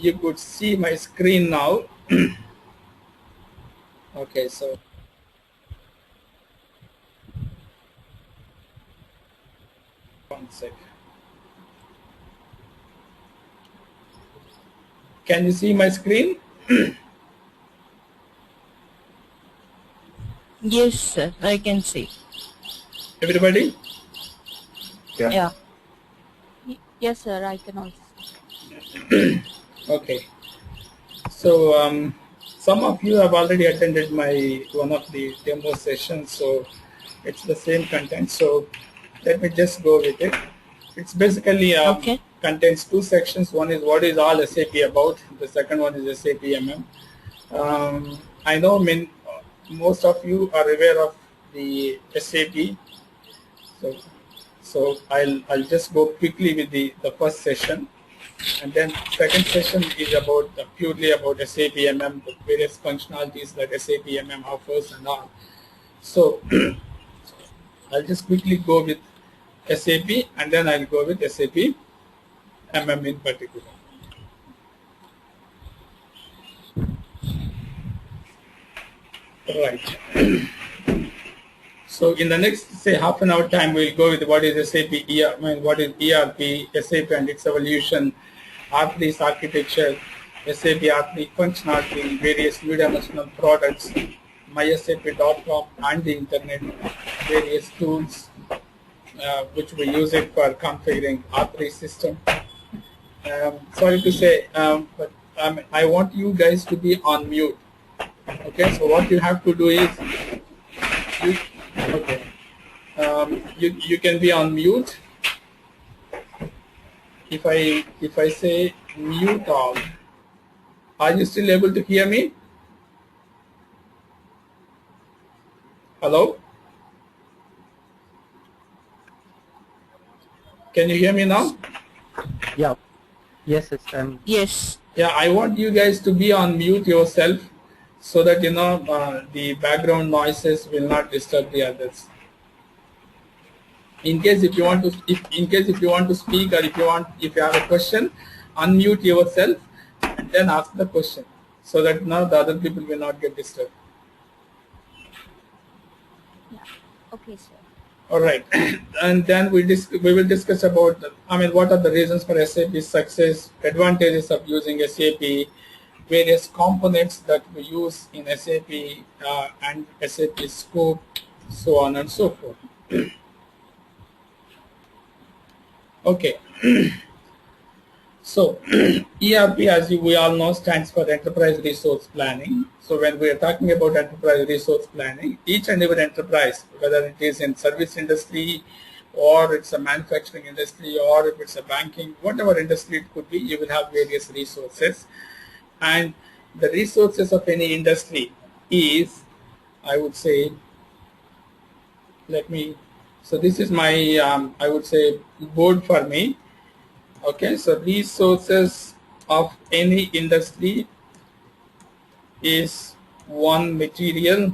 you could see my screen now. Okay, so one sec. Can you see my screen? Yes, sir. I can see. Everybody? Yeah. Yes, sir. I can also see. Okay. So some of you have already attended my one of the demo sessions, so it's the same content. So let me just go with it. It's basically Okay. contains two sections. One is what is all SAP about. The second one is SAP MM. I know most of you are aware of the SAP. So I'll just go quickly with the first session, and then second session is about purely about SAP MM, the various functionalities that SAP MM offers and all. So I'll just quickly go with SAP, and then I'll go with SAP MM in particular. Right. So in the next, say, half an hour time, we'll go with what is SAP what is ERP, SAP and its evolution, R3's architecture, SAP R3 functionality, various two-dimensional products, mysap.com and the internet, various tools which we use it for configuring R3 system. Sorry to say, but I want you guys to be on mute. Okay, so what you have to do is, you can be on mute. If I say mute all, are you still able to hear me? Hello? Can you hear me now? Yeah. Yes, yes. Yes. Yeah, I want you guys to be on mute yourself, so that the background noises will not disturb the others. In case if you want to, if you want to speak, or if you have a question, unmute yourself and then ask the question, so that now the other people will not get disturbed. Yeah. Okay, sir. All right, and then we will discuss about what are the reasons for SAP's success, advantages of using SAP, various components that we use in SAP and SAP scope, so on and so forth. Okay, so ERP, as we all know, stands for Enterprise Resource Planning. So when we are talking about enterprise resource planning, each and every enterprise, whether it is in service industry, or it's a manufacturing industry, or if it's a banking, whatever industry it could be, you will have various resources. And the resources of any industry is, I would say, so this is my, I would say, board for me. Okay, so resources of any industry is one, material.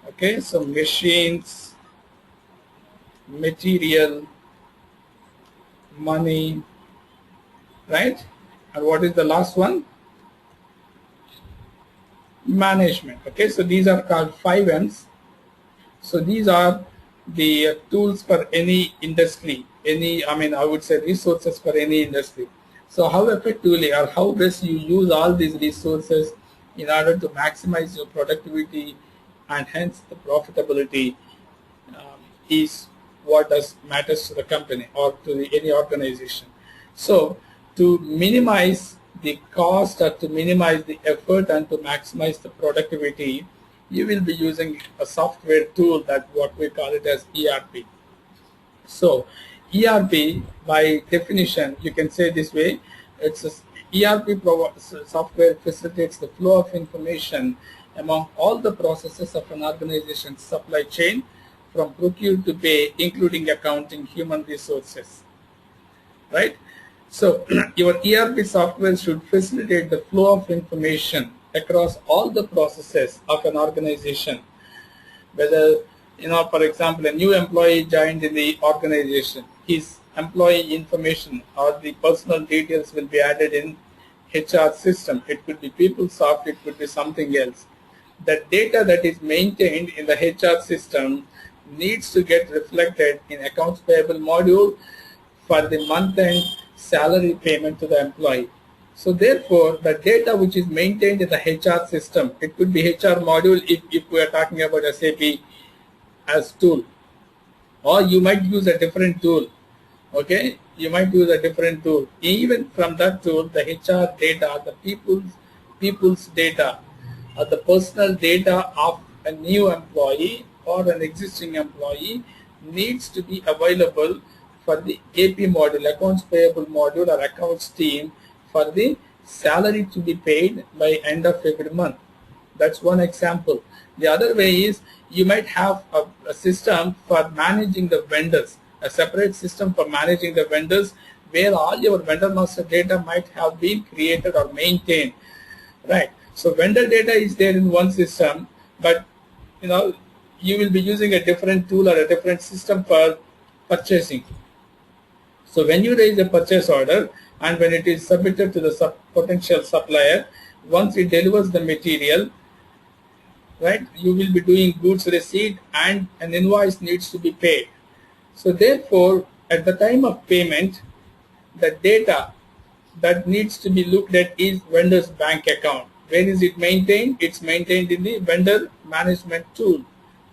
Okay, so machines, material, money, right? And what is the last one? Management. Okay, so these are called 5 M's. So these are the tools for any industry, I would say resources for any industry. So how effectively or how best you use all these resources in order to maximize your productivity and hence the profitability is what matters to the company or to any organization. So to minimize the cost or to minimize the effort and to maximize the productivity, you will be using a software tool that what we call it as ERP. So ERP, by definition, you can say this way, it's ERP software facilitates the flow of information among all the processes of an organization's supply chain, from procure to pay, including accounting, human resources, right? So your ERP software should facilitate the flow of information across all the processes of an organization. Whether, for example, a new employee joined in the organization, his employee information or the personal details will be added in HR system. It could be PeopleSoft, it could be something else. The data that is maintained in the HR system needs to get reflected in accounts payable module for the month-end salary payment to the employee. So therefore, the data which is maintained in the HR system, it could be HR module if we are talking about SAP as tool, or you might use a different tool. Okay, you might use a different tool. Even from that tool, the HR data, the people's data, or the personal data of a new employee or an existing employee needs to be available for the AP module, accounts payable module, or accounts team for the salary to be paid by end of every month. That's one example. The other way is you might have a system for managing the vendors, a separate system for managing the vendors where all your vendor master data might have been created or maintained, right? So vendor data is there in one system, but you will be using a different tool or a different system for purchasing. So when you raise a purchase order and when it is submitted to the potential supplier, once it delivers the material, right, you will be doing goods receipt and an invoice needs to be paid. So therefore, at the time of payment, the data that needs to be looked at is vendor's bank account. Where is it maintained? It's maintained in the vendor management tool,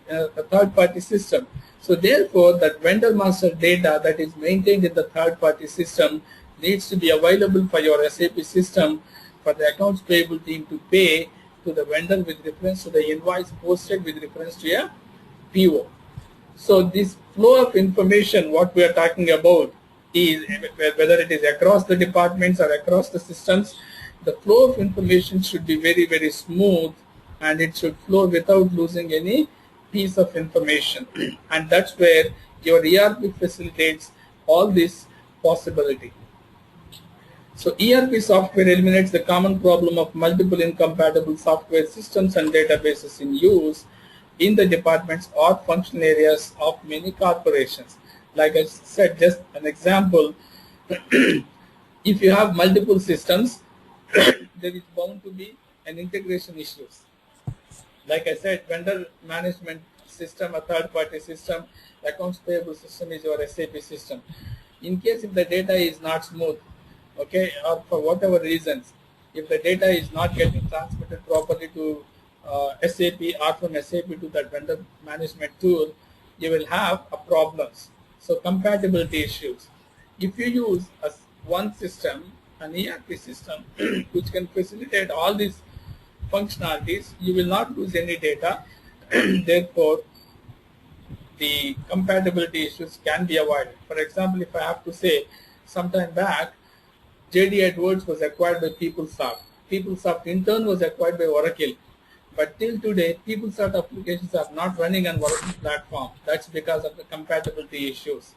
a third-party system. So therefore, that vendor master data that is maintained in the third-party system needs to be available for your SAP system for the accounts payable team to pay to the vendor with reference to the invoice posted with reference to a PO. So this flow of information, what we are talking about, is whether it is across the departments or across the systems, the flow of information should be very, very smooth, and it should flow without losing any piece of information. And that's where your ERP facilitates all this possibility. So ERP software eliminates the common problem of multiple incompatible software systems and databases in use in the departments or functional areas of many corporations. Like I said, just an example, if you have multiple systems, there is bound to be an integration issues. Like I said, vendor management system, a third-party system, accounts payable system is your SAP system. In case if the data is not smooth, okay, or for whatever reasons, if the data is not getting transmitted properly to SAP or from SAP to that vendor management tool, you will have problems. So compatibility issues. If you use one system, an ERP system, which can facilitate all these functionalities, you will not lose any data. Therefore, the compatibility issues can be avoided. For example, if I have to say, sometime back, JD Edwards was acquired by PeopleSoft. PeopleSoft in turn was acquired by Oracle. But till today, PeopleSoft applications are not running on Oracle platform. That's because of the compatibility issues.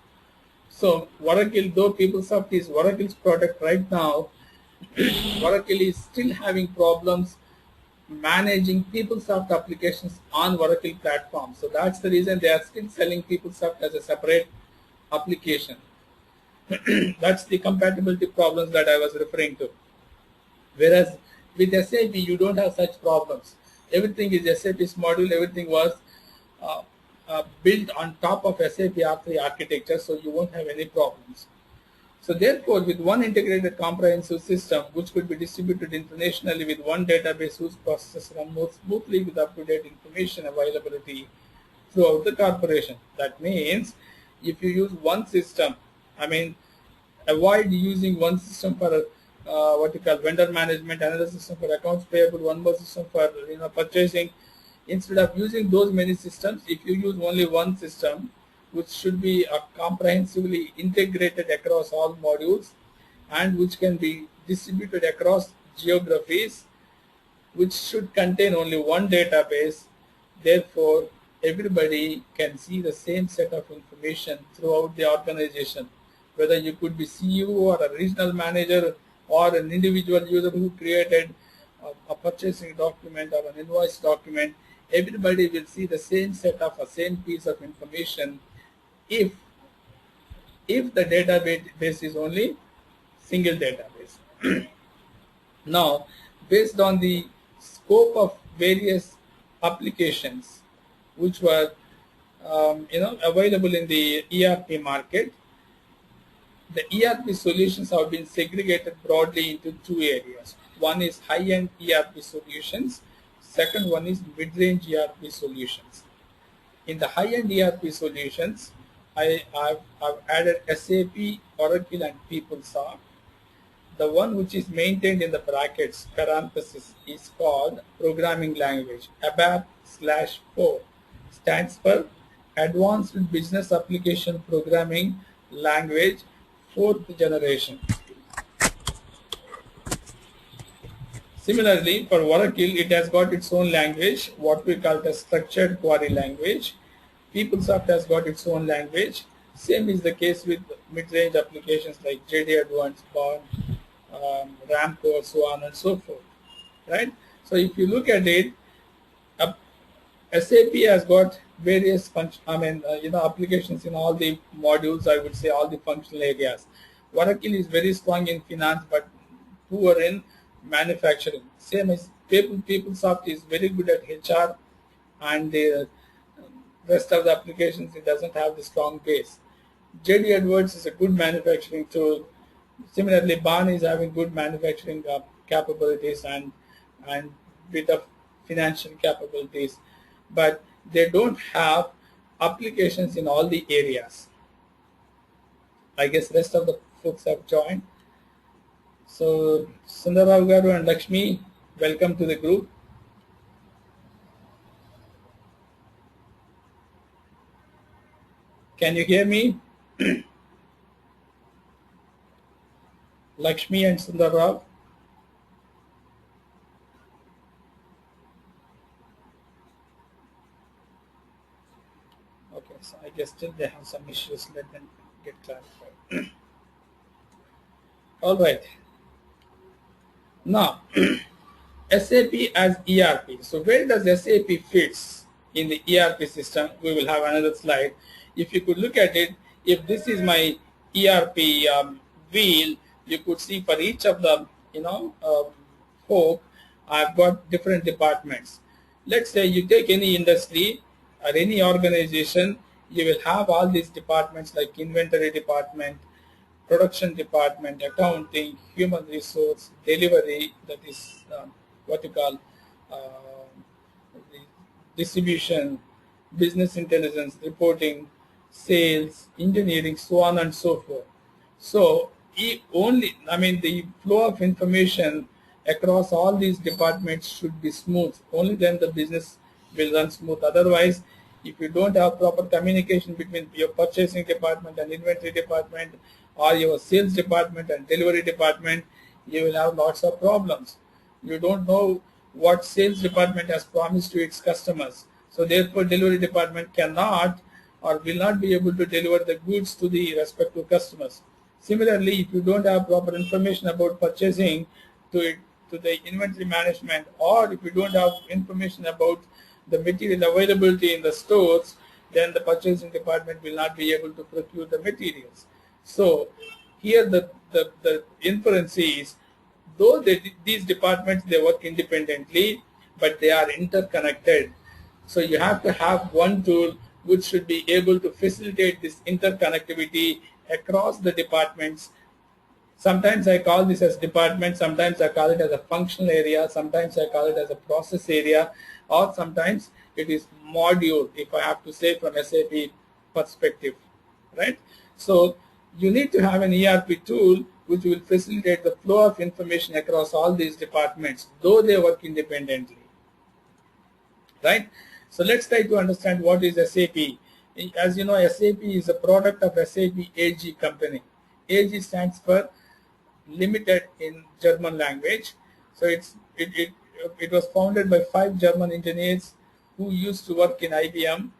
So Oracle, though PeopleSoft is Oracle's product right now, Oracle is still having problems managing PeopleSoft applications on Oracle platform. So that's the reason they are still selling PeopleSoft as a separate application. That's the compatibility problems that I was referring to. Whereas with SAP, you don't have such problems. Everything is SAP's module. Everything was built on top of SAP R3 architecture, so you won't have any problems. So therefore, with one integrated comprehensive system, which could be distributed internationally with one database whose processes run more smoothly with up-to-date information availability throughout the corporation. That means if you use one system, avoid using one system for what you call vendor management, another system for accounts payable, one more system for purchasing. Instead of using those many systems, if you use only one system, which should be comprehensively integrated across all modules and which can be distributed across geographies, which should contain only one database. Therefore, everybody can see the same set of information throughout the organization. Whether you could be CEO or a regional manager or an individual user who created a purchasing document or an invoice document, everybody will see the same set of a same piece of information if the database is only single database. Now, based on the scope of various applications which were available in the ERP market, the ERP solutions have been segregated broadly into two areas. One is high-end ERP solutions. Second one is mid-range ERP solutions. In the high-end ERP solutions, I've added SAP, Oracle, and PeopleSoft. The one which is maintained in the brackets, parenthesis, is called programming language. ABAP/4 stands for Advanced Business Application Programming Language, 4th generation. Similarly, for Oracle, it has got its own language, what we call the structured query language. PeopleSoft has got its own language. Same is the case with mid-range applications like JD Advanced, Bond, Ramco, so on and so forth, right? So if you look at it, SAP has got various applications in all the modules. I would say all the functional areas. Oracle is very strong in finance, but poor in manufacturing. Same as PeopleSoft is very good at HR, and the rest of the applications it doesn't have the strong base. JD Edwards is a good manufacturing tool. Similarly, Barn is having good manufacturing capabilities and bit of financial capabilities, but they don't have applications in all the areas. I guess rest of the folks have joined. So Sundarrao Garu and Lakshmi, welcome to the group. Can you hear me? Lakshmi and Sundarrao. Okay, so I guess still they have some issues. Let them get clarified. All right. Now, SAP as ERP. So where does SAP fits in the ERP system? We will have another slide. If you could look at it, if this is my ERP wheel, you could see for each of the folk, I've got different departments. Let's say you take any industry or any organization, you will have all these departments like inventory department, production department, accounting, human resource, delivery, that is what you call the distribution, business intelligence, reporting, sales, engineering, so on and so forth. So the flow of information across all these departments should be smooth. Only then the business will run smooth. Otherwise, if you don't have proper communication between your purchasing department and inventory department, or your sales department and delivery department, you will have lots of problems. You don't know what sales department has promised to its customers. So therefore, delivery department cannot or will not be able to deliver the goods to the respective customers. Similarly, if you don't have proper information about purchasing to the inventory management, or if you don't have information about the material availability in the stores, then the purchasing department will not be able to procure the materials. So here the inference is, though these departments, they work independently, but they are interconnected. So you have to have one tool which should be able to facilitate this interconnectivity across the departments. Sometimes I call this as department, sometimes I call it as a functional area, sometimes I call it as a process area, or sometimes it is module, if I have to say from SAP perspective, right? So you need to have an ERP tool which will facilitate the flow of information across all these departments, though they work independently, right? So let's try to understand what is SAP. As you know, SAP is a product of SAP AG company. AG stands for Limited in German language. So it was founded by 5 German engineers who used to work in IBM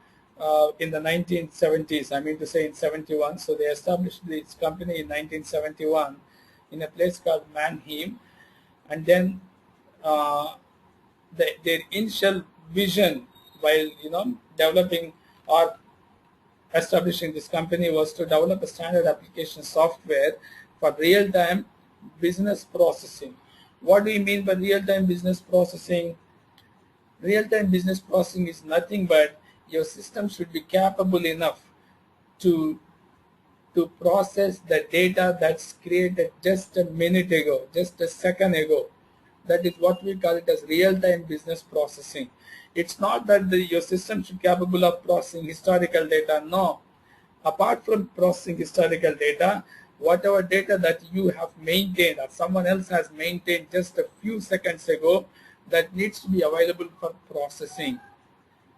in the 1970s, I mean to say in 71. So they established this company in 1971 in a place called Mannheim. And then their initial vision while developing or establishing this company was to develop a standard application software for real-time business processing. What do you mean by real-time business processing? Real-time business processing is nothing but your system should be capable enough to process the data that's created just a minute ago, just a second ago. That is what we call it as real-time business processing. It's not that your system should be capable of processing historical data. No. Apart from processing historical data, whatever data that you have maintained or someone else has maintained just a few seconds ago, that needs to be available for processing.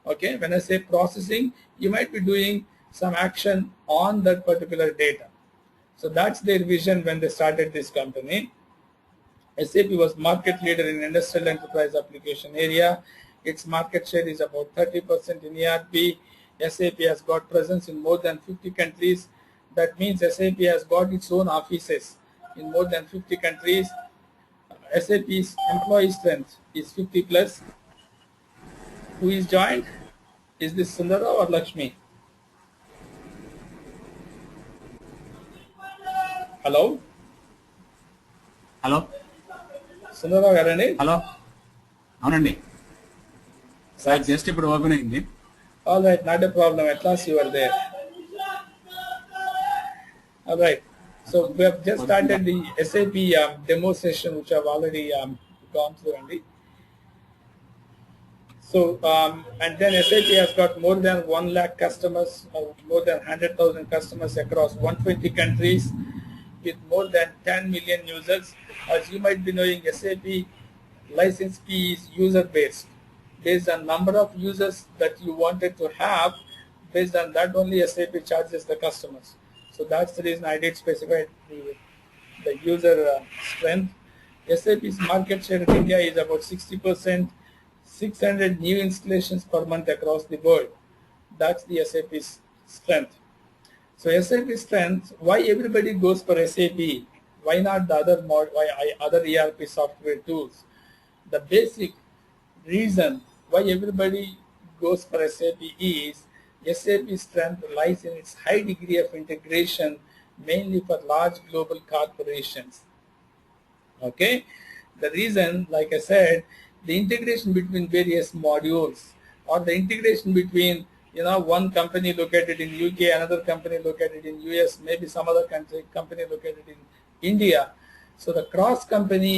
Okay, when I say processing, you might be doing some action on that particular data. So that's their vision when they started this company. SAP was market leader in industrial enterprise application area. Its market share is about 30% in ERP. SAP has got presence in more than 50 countries. That means SAP has got its own offices in more than 50 countries. SAP's employee strength is 50 plus. Who is joined? Is this Sundara or Lakshmi? Hello? Hello Sundara గారండి? Hello అవునండి sir just ఇప్పుడు open అయింది. All right, not a problem. At last you are there. All right. So we have just started the SAP demo session, which I've already gone through, Andy. So, and then SAP has got more than 1 lakh customers, more than 100,000 customers across 120 countries with more than 10 million users. As you might be knowing, SAP license fee is user-based. Based on number of users that you wanted to have, based on that only SAP charges the customers. So that's the reason I did specify the user strength. SAP's market share in India is about 60%, 600 new installations per month across the world. That's the SAP's strength. So SAP strength, why everybody goes for SAP? Why not the other ERP software tools? The basic reason why everybody goes for SAP is SAP's strength lies in its high degree of integration, mainly for large global corporations. Okay, the reason, like I said, the integration between various modules or the integration between one company located in UK, another company located in US, maybe some other company located in India. So the cross-company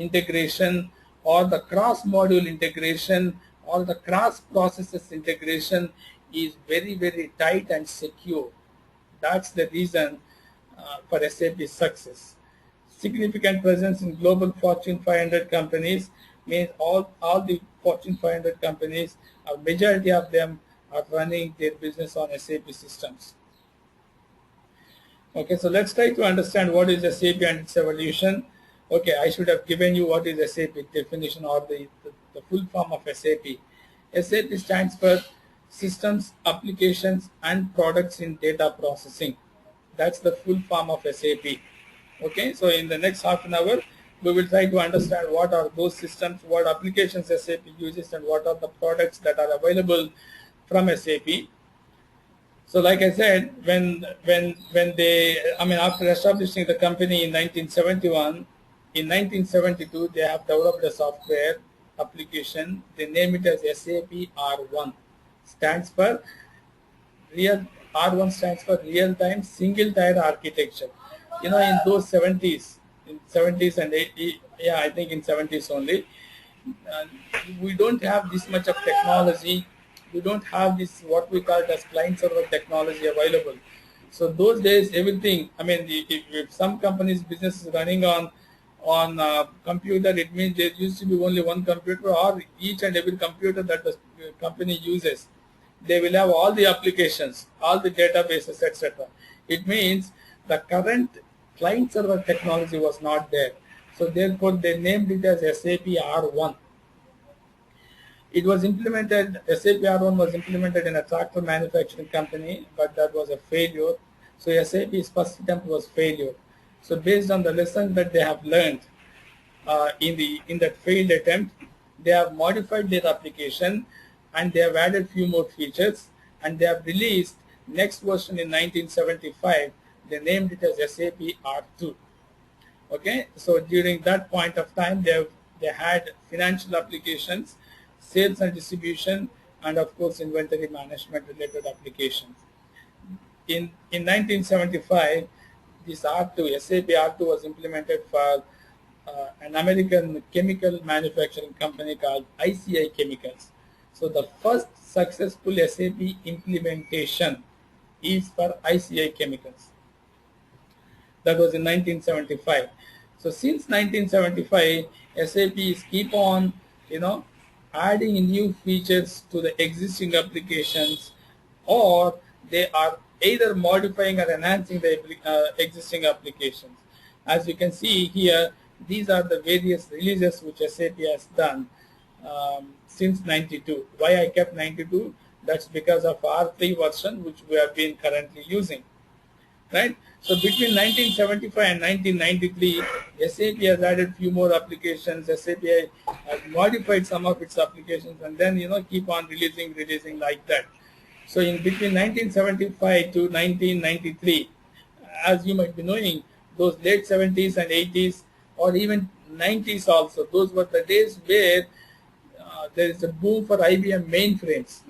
integration or the cross-module integration or the cross-processes integration is very, very tight and secure. That's the reason for SAP's success. Significant presence in global Fortune 500 companies means all the Fortune 500 companies, a majority of them are running their business on SAP systems. Okay, so let's try to understand what is SAP and its evolution. Okay, I should have given you what is SAP definition or the full form of SAP. SAP stands for Systems, Applications and Products in Data Processing. That's the full form of SAP. Okay, so in the next half an hour, we will try to understand what are those systems, what applications SAP uses, and what are the products that are available from SAP. So like I said, when they, after establishing the company in 1971, in 1972, they have developed a software application. They name it as SAP R1. Stands for R1 stands for real-time single-tier architecture. In those 70s and 80s, yeah, I think in 70s only, we don't have this much of technology. We don't have this what we call as client-server technology available. So those days, everything. If some company's business is running on computer, it means there used to be only one computer, or each and every computer that the company uses, they will have all the applications, all the databases, etc. It means the current client-server technology was not there. So therefore, they named it as SAP R1. It was implemented, SAP R1 was implemented in a tractor manufacturing company, but that was a failure. So SAP's first attempt was failure. So based on the lessons that they have learned in that failed attempt, they have modified their application and they have added few more features, and they have released next version in 1975. They named it as SAP R2. Okay, so during that point of time, they had financial applications, sales and distribution, and of course inventory management related applications. In 1975, this R2 SAP R2 was implemented for an American chemical manufacturing company called ICI Chemicals. So the first successful SAP implementation is for ICI Chemicals. That was in 1975. So since 1975, SAP is keep on, adding new features to the existing applications, or they are either modifying or enhancing the existing applications. As you can see here, these are the various releases which SAP has done since 92. Why I kept 92? That's because of R3 version which we have been currently using. Right? So between 1975 and 1993, SAP has added few more applications. SAP has modified some of its applications, and then keep on releasing like that. So in between 1975 to 1993, as you might be knowing, those late 70s and 80s, or even 90s also, those were the days where there is a boom for IBM mainframes.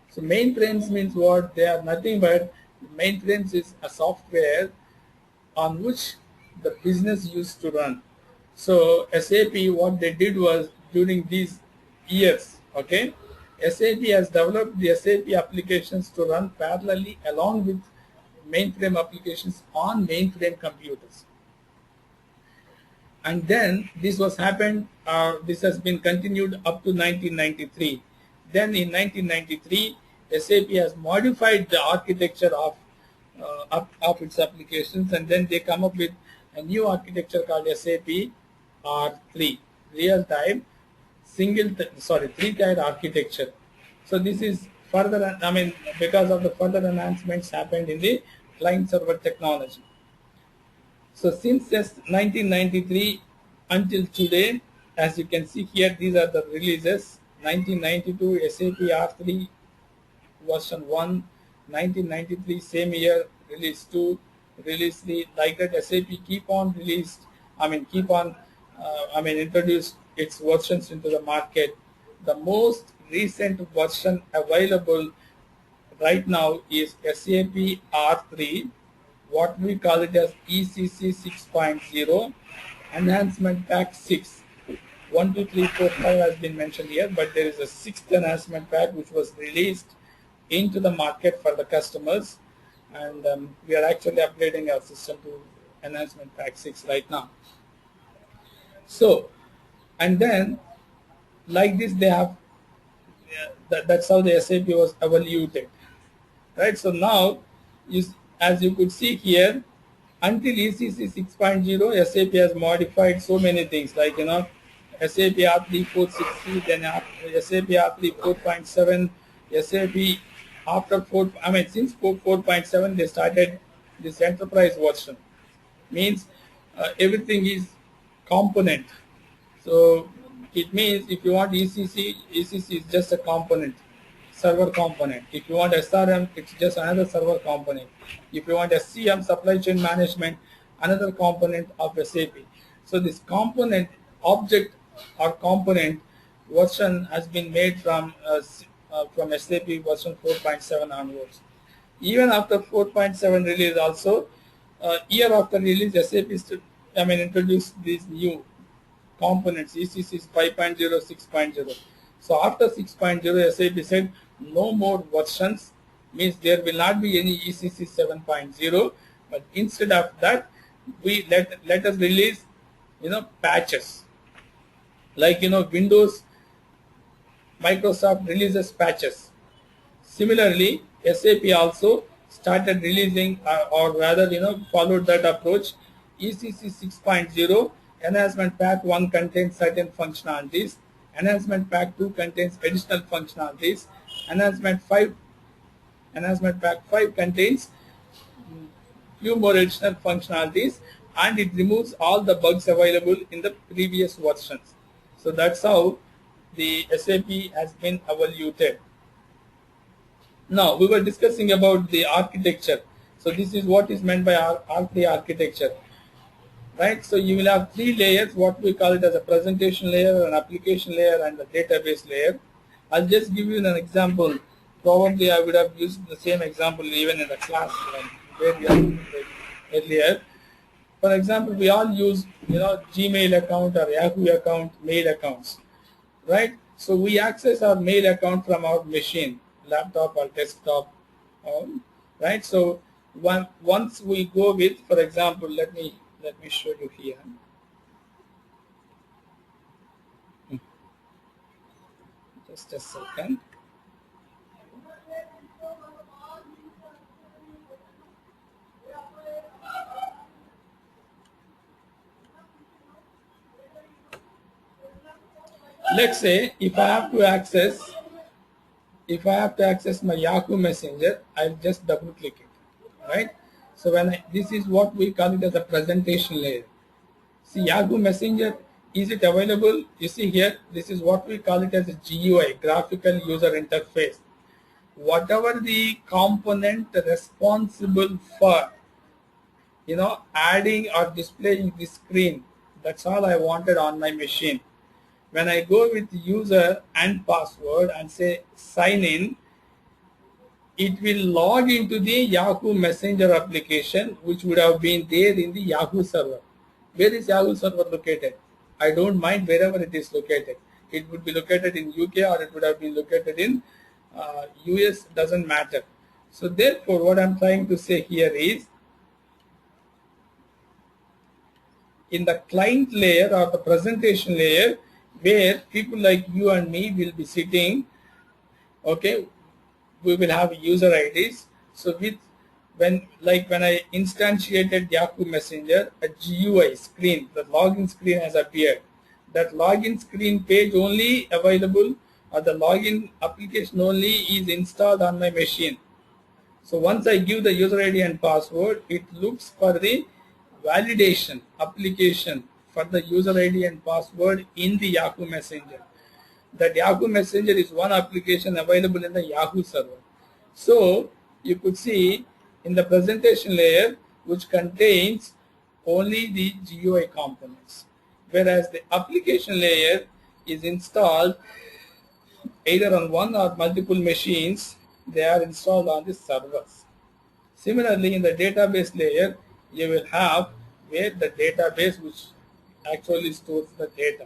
So mainframes means what? They are nothing but mainframes is a software on which the business used to run. So SAP, what they did was during these years, okay, SAP has developed the SAP applications to run parallelly along with mainframe applications on mainframe computers. And then this has been continued up to 1993. Then in 1993, SAP has modified the architecture of its applications, and then they come up with a new architecture called SAP R3, real-time three-tier architecture. So this is further, because of the further enhancements happened in the client-server technology. So since 1993 until today, as you can see here, these are the releases. 1992 SAP R3 version 1, 1993 same year release 2, release 3, like that SAP introduced its versions into the market. The most recent version available right now is SAP R3, what we call it as ECC 6.0, Enhancement Pack 6. 1, 2, 3, 4, 5 has been mentioned here, but there is a sixth enhancement pack which was released into the market for the customers, and we are actually upgrading our system to Enhancement Pack 6 right now. So, and then like this they have, that's how the SAP was evaluated, right? So now, as you could see here, until ECC 6.0, SAP has modified so many things, like SAP R3 460, then SAP R3 4.7, SAP after since 4.7 they started this enterprise version. Means everything is component. So it means if you want ECC is just a component, server component. If you want SRM, it's just another server component. If you want SCM, supply chain management, another component of SAP. So this component object or component version has been made from SAP version 4.7 onwards. Even after 4.7 release also, year after release, SAP introduced these new components, ECC 5.0, 6.0. So after 6.0, SAP said no more versions, means there will not be any ECC 7.0, but instead of that, we let us release patches. Like Windows, Microsoft releases patches. Similarly, SAP also started releasing, or rather followed that approach. ECC 6.0, Enhancement Pack 1 contains certain functionalities, Enhancement Pack 2 contains additional functionalities, Enhancement Pack 5 contains few more additional functionalities, and it removes all the bugs available in the previous versions. So that's how the SAP has been evaluated. Now we were discussing about the architecture. So this is what is meant by R3 architecture. right? So you will have three layers, what we call it as a presentation layer, an application layer, and a database layer. I'll just give you an example. Probably I would have used the same example even in the class where we are earlier. For example, we all use Gmail account or Yahoo account, mail accounts, right? So we access our mail account from our machine, laptop or desktop, right? So once we go with, for example, let me show you here. Just a second. Let's say if I have to access my Yahoo Messenger, I'll just double click it, right? So this is what we call it as a presentation layer. See, Yahoo Messenger, is it available? You see here, this is what we call it as a GUI, graphical user interface. Whatever the component responsible for adding or displaying the screen, that's all I wanted on my machine. When I go with user and password and say sign in, it will log into the Yahoo Messenger application, which would have been there in the Yahoo server. Where is Yahoo server located? I don't mind wherever it is located. It would be located in UK or it would have been located in US, doesn't matter. So therefore, what I'm trying to say here is, in the client layer or the presentation layer, where people like you and me will be sitting, okay, we will have user IDs. So when I instantiated Yahoo Messenger, a GUI screen, the login screen has appeared. That login screen page only available, or the login application only is installed on my machine. So once I give the user ID and password, it looks for the validation application for the user ID and password in the Yahoo Messenger. That Yahoo Messenger is one application available in the Yahoo server. So you could see in the presentation layer, which contains only the GUI components, whereas the application layer is installed either on one or multiple machines. They are installed on the servers. Similarly, in the database layer, you will have where the database which actually stores the data.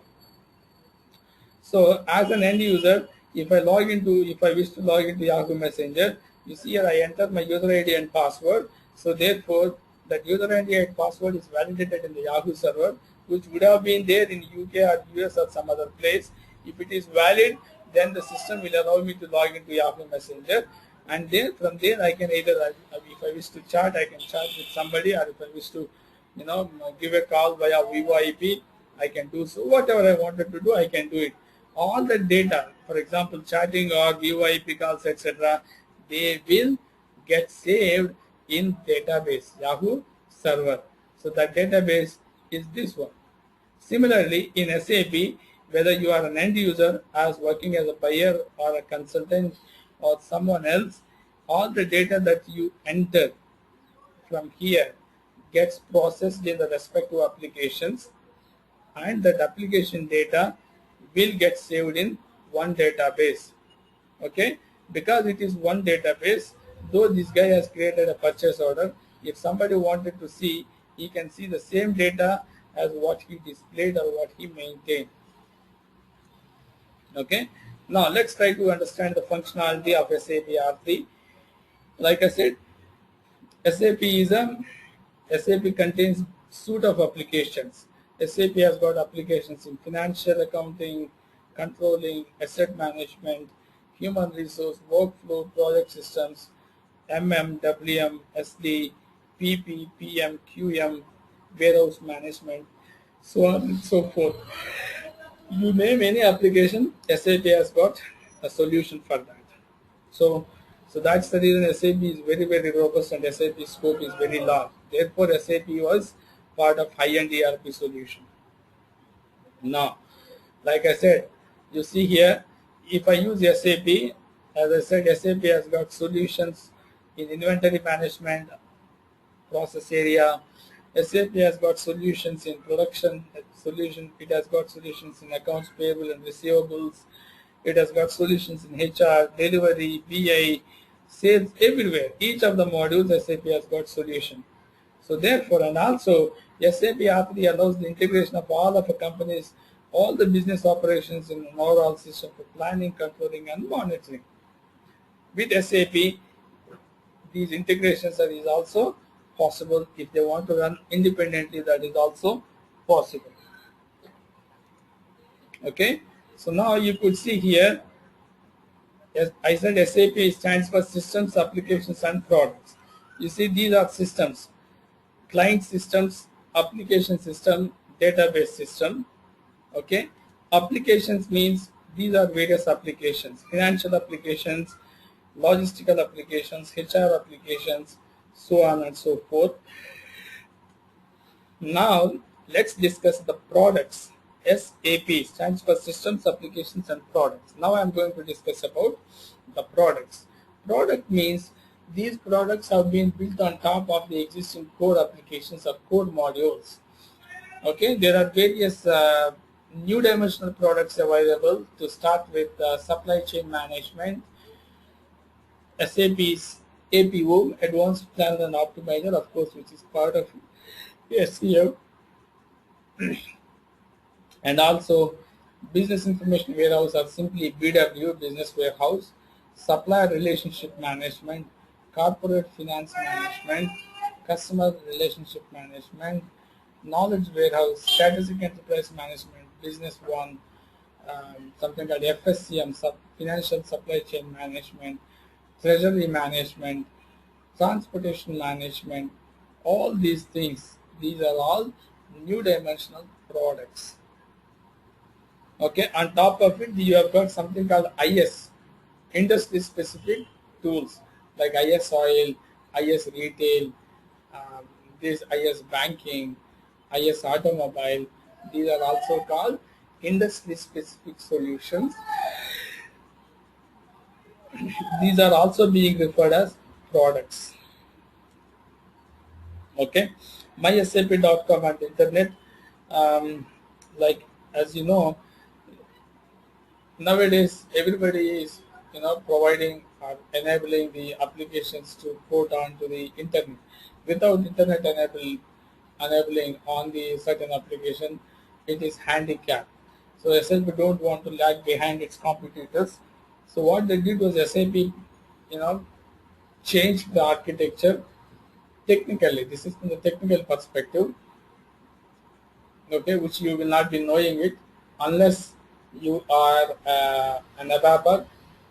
So as an end user, if I wish to log into Yahoo Messenger, you see here I enter my user ID and password. So therefore, that user ID and password is validated in the Yahoo server, which would have been there in UK or US or some other place. If it is valid, then the system will allow me to log into Yahoo Messenger, and then from there I can either, if I wish to chat, I can chat with somebody, or if I wish to give a call via VoIP, I can do so. Whatever I wanted to do, I can do it. All the data, for example, chatting or VoIP calls, etc., they will get saved in database, Yahoo server. So that database is this one. Similarly, in SAP, whether you are an end user as working as a buyer or a consultant or someone else, all the data that you enter from here gets processed in the respective applications, and that application data will get saved in one database. Okay, because it is one database, though this guy has created a purchase order, if somebody wanted to see, he can see the same data as what he displayed or what he maintained. Okay, now let's try to understand the functionality of SAP R3. Like I said, SAP contains suite of applications. SAP has got applications in financial accounting, controlling, asset management, human resource, workflow, project systems, MM, WM, SD, PP, PM, QM, warehouse management, so on and so forth. You name any application, SAP has got a solution for that. So that's the reason SAP is very, very robust and SAP scope is very large. Therefore, SAP was part of high-end ERP solution. Now, like I said, you see here, if I use SAP, as I said, SAP has got solutions in inventory management, process area, SAP has got solutions in production, it has got solutions in accounts payable and receivables, it has got solutions in HR, delivery, BI, sales, everywhere. Each of the modules SAP has got solution. So therefore, and also SAP R3 allows the integration of all of a company's, all the business operations in an overall system for planning, controlling and monitoring. With SAP, these integrations is also possible. If they want to run independently, that is also possible. Okay, so now you could see here, as I said, SAP stands for Systems, Applications and Products. You see, these are systems: client systems, application system, database system. Okay, applications means these are various applications: financial applications, logistical applications, HR applications, so on and so forth. Now let's discuss the products. SAP stands for Systems, Applications and Products. Now I'm going to discuss about the products. Product means these products have been built on top of the existing core applications or core modules. Okay, there are various new dimensional products available. To start with, supply chain management, SAP's APO, Advanced Planner and Optimizer, of course, which is part of SEO, and also Business Information Warehouse, or simply BW, Business Warehouse, Supplier Relationship Management, Corporate Finance Management, Customer Relationship Management, Knowledge Warehouse, Strategic Enterprise Management, Business One, something called FSCM, Financial Supply Chain Management, Treasury Management, Transportation Management. All these things, these are all new dimensional products. Okay, on top of it, you have got something called IS, industry specific tools, like IS Oil, IS Retail, this IS Banking, IS Automobile. These are also called industry specific solutions. These are also being referred as products. Okay, mysap.com and internet, like, as you know, nowadays everybody is providing or enabling the applications to port onto the internet. Without internet enabling on the certain application, it is handicapped. So SAP don't want to lag behind its competitors. So what they did was SAP changed the architecture technically. This is from the technical perspective, okay, which you will not be knowing it unless you are an ABAPer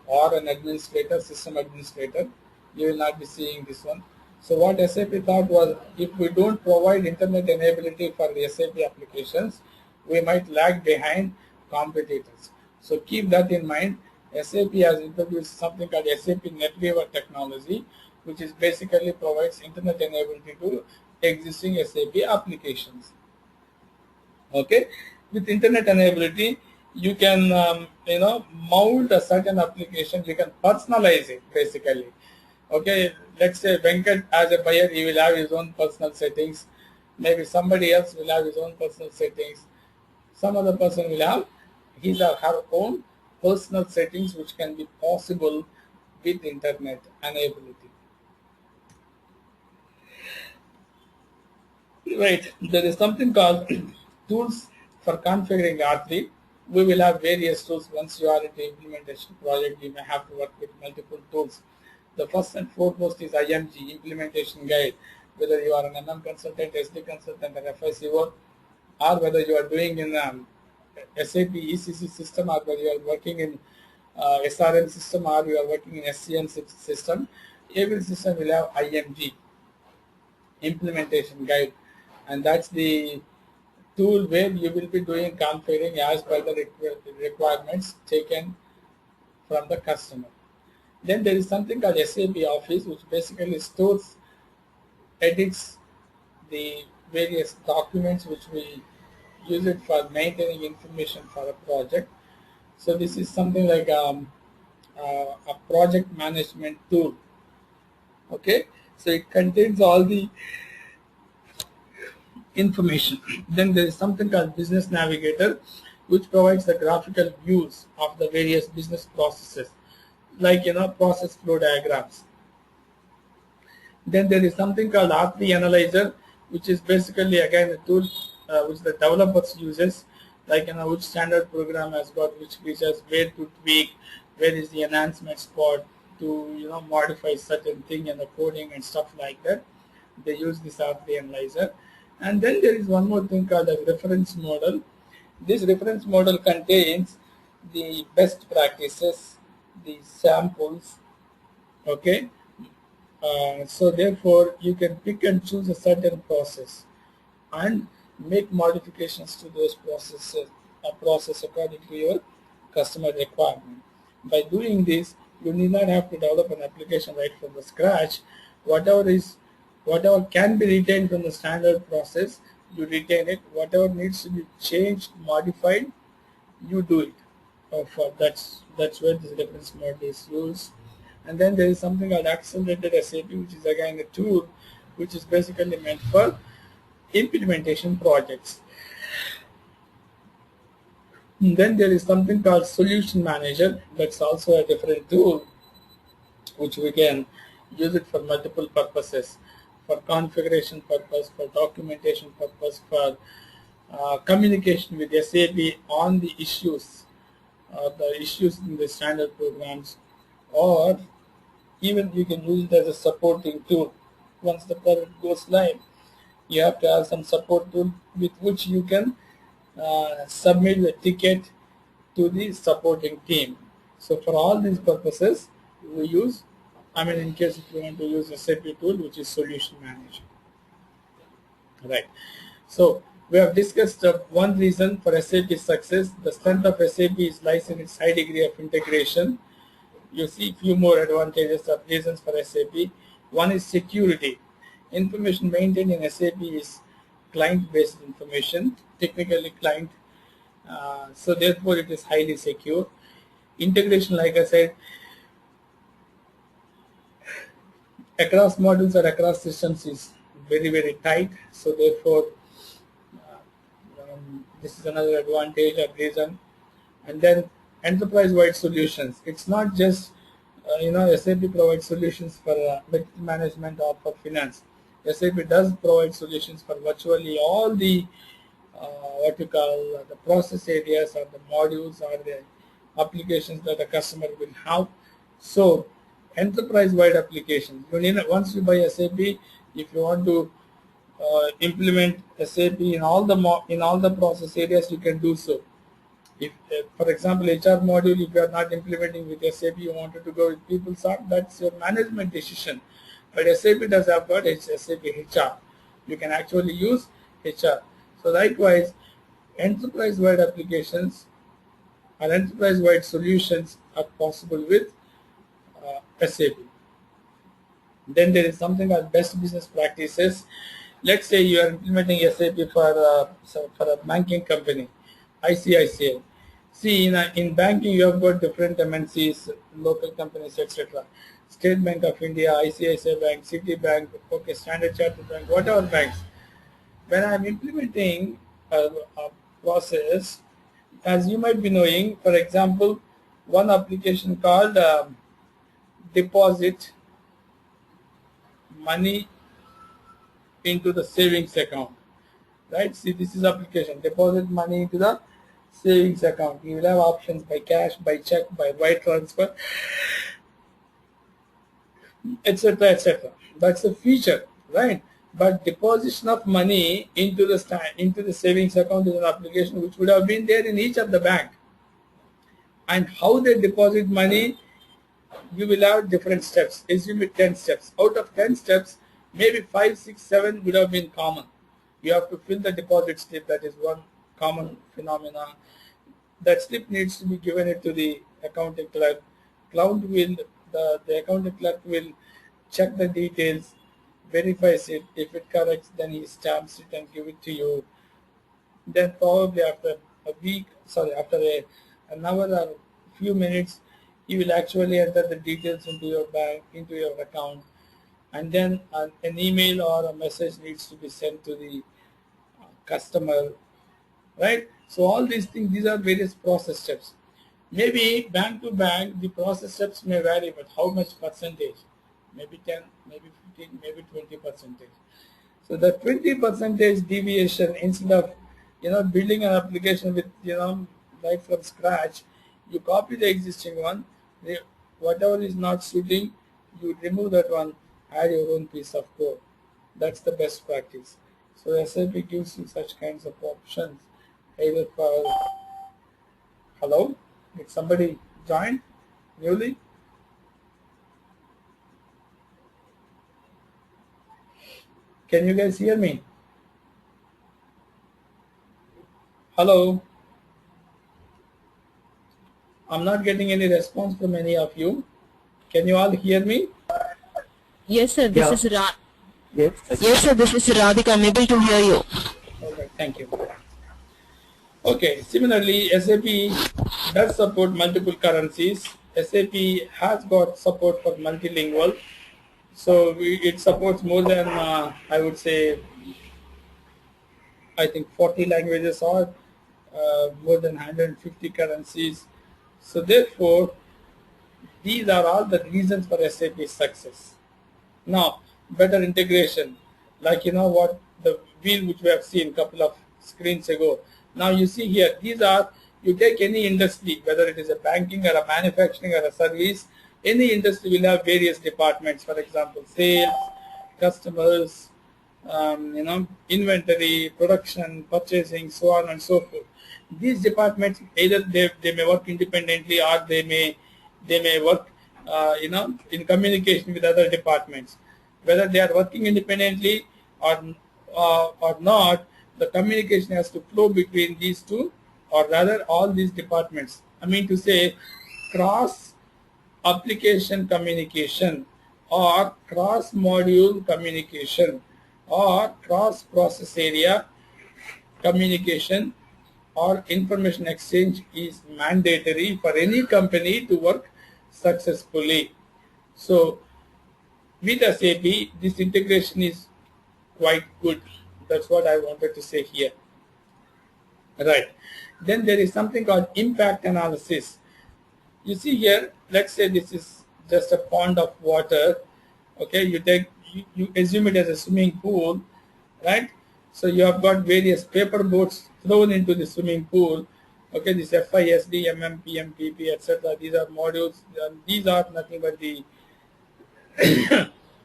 or an administrator, system administrator. You will not be seeing this one. So what SAP thought was, if we don't provide internet enability for the SAP applications, we might lag behind competitors. So keep that in mind. SAP has introduced something called SAP NetWeaver technology, which is basically provides internet enability to existing SAP applications. Okay, with internet enability, you can mold a certain application. You can personalize it basically. Okay, let's say Venkat as a buyer, he will have his own personal settings. Maybe somebody else will have his own personal settings. Some other person will have his or her own personal settings, which can be possible with internet enability. Right, there is something called tools for configuring R3. We will have various tools. Once you are in the implementation project, you may have to work with multiple tools. The first and foremost is IMG, Implementation Guide. Whether you are an MM consultant, SD consultant, or FICO, or whether you are doing in SAP ECC system, or whether you are working in SRM system, or you are working in SCM system, every system will have IMG, Implementation Guide, and that's the tool where you will be doing configuring as per the requirements taken from the customer. Then there is something called SAP Office, which basically stores, edits the various documents which we use it for maintaining information for a project. So this is something like a project management tool. Okay, so it contains all the information. Then there is something called Business Navigator, which provides the graphical views of the various business processes, like process flow diagrams. Then there is something called R3 Analyzer, which is basically again a tool which the developers uses, like which standard program has got which features, where to tweak, where is the enhancement spot to modify certain thing in the coding and stuff like that. They use this R3 Analyzer. And then there is one more thing called a reference model. This reference model contains the best practices, the samples, okay. So therefore, you can pick and choose a certain process and make modifications to those processes, process according to your customer requirement. By doing this, you need not have to develop an application right from the scratch. Whatever can be retained from the standard process, you retain it. Whatever needs to be changed, modified, you do it. That's where this reference model is used. And then there is something called Accelerated SAP, which is again a tool which is basically meant for implementation projects. And then there is something called Solution Manager. That's also a different tool which we can use it for multiple purposes, for configuration purpose, for documentation purpose, for communication with SAP on the issues in the standard programs, or even you can use it as a supporting tool. Once the product goes live, you have to have some support tool with which you can submit the ticket to the supporting team. So for all these purposes, we use, in case if you want to use a SAP tool, which is Solution Manager. Right. So we have discussed one reason for SAP success. The strength of SAP lies in its high degree of integration. You see a few more advantages of reasons for SAP. One is security. Information maintained in SAP is client-based information, technically client, so therefore it is highly secure. Integration, like I said, across modules or across systems is very, very tight, so therefore this is another advantage or reason. And then enterprise-wide solutions. It's not just SAP provides solutions for management or for finance. SAP does provide solutions for virtually all the the process areas or the modules or the applications that a customer will have. So enterprise-wide applications. Once you buy SAP, if you want to implement SAP in all the process areas, you can do so. If, for example, HR module, if you are not implementing with SAP, you wanted to go with PeopleSoft, that's your management decision. But SAP does have got SAP HR. You can actually use HR. So likewise, enterprise-wide applications or enterprise-wide solutions are possible with SAP. Then there is something called best business practices. Let's say you are implementing SAP for a banking company, ICICI. See, in banking, you have got different MNCs, local companies, etc. State Bank of India, ICICI Bank, Citibank, okay, Standard Chartered Bank, whatever banks. When I'm implementing a process, as you might be knowing, for example, one application called deposit money into the savings account, right? See, this is application, deposit money into the savings account. You will have options by cash, by check, by wire transfer, etc., etc. That's a feature, right? But deposition of money into the savings account is an application which would have been there in each of the bank. And how they deposit money, you will have different steps. Assume 10 steps. Out of 10 steps, maybe 5, 6, 7 would have been common. You have to fill the deposit slip. That is one common phenomena. That slip needs to be given it to the accounting clerk. The accounting clerk will check the details, verifies it. If it corrects, then he stamps it and give it to you. Then probably after an hour or a few minutes, you will actually enter the details into your bank, into your account, and then an email or a message needs to be sent to the customer, right? So all these things, these are various process steps. Maybe bank to bank, the process steps may vary, but how much percentage? Maybe 10, maybe 15, maybe 20%. So the 20% deviation, instead of building an application with right from scratch, you copy the existing one. Whatever is not suiting, you remove that one, add your own piece of code. That's the best practice. So SAP gives you such kinds of options, either for hello, did somebody join newly? Can you guys hear me? Hello? I'm not getting any response from any of you. Can you all hear me? Yes, sir. Yeah. This is Yes. Yes, sir. This is Radhika. I'm able to hear you. All right, thank you. Okay, similarly, SAP does support multiple currencies. SAP has got support for multilingual. So it supports more than, I would say, I think 40 languages or more than 150 currencies. So therefore, these are all the reasons for SAP's success. Now, better integration, like what the wheel which we have seen a couple of screens ago. Now you see here, these are, you take any industry, whether it is a banking or a manufacturing or a service, any industry will have various departments. For example, sales, customers, inventory, production, purchasing, so on and so forth. These departments, either they may work independently or they may work in communication with other departments. Whether they are working independently or not, the communication has to flow between these two, or rather all these departments. I mean to say, cross application communication or cross module communication or cross process area communication or information exchange is mandatory for any company to work successfully. So with SAP, this integration is quite good. That's what I wanted to say here. Right. Then there is something called impact analysis. You see here, let's say this is just a pond of water. Okay, you assume it as a swimming pool, right? So you have got various paper boats thrown into the swimming pool. Okay, this FISD, MM, PM, PP, etc. These are modules. And these are nothing but the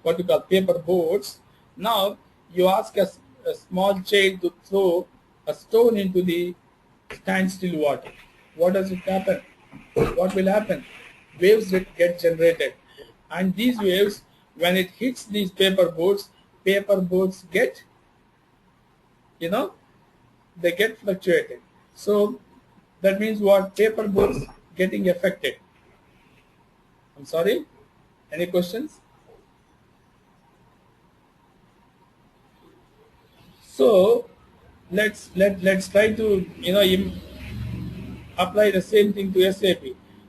what you call paper boats. Now you ask a small child to throw a stone into the standstill water. What does it happen? What will happen? Waves that get generated, and these waves, when it hits these paper boats get, they get fluctuated. So that means what? Paper boats getting affected. I'm sorry. Any questions? So let's try to apply the same thing to SAP.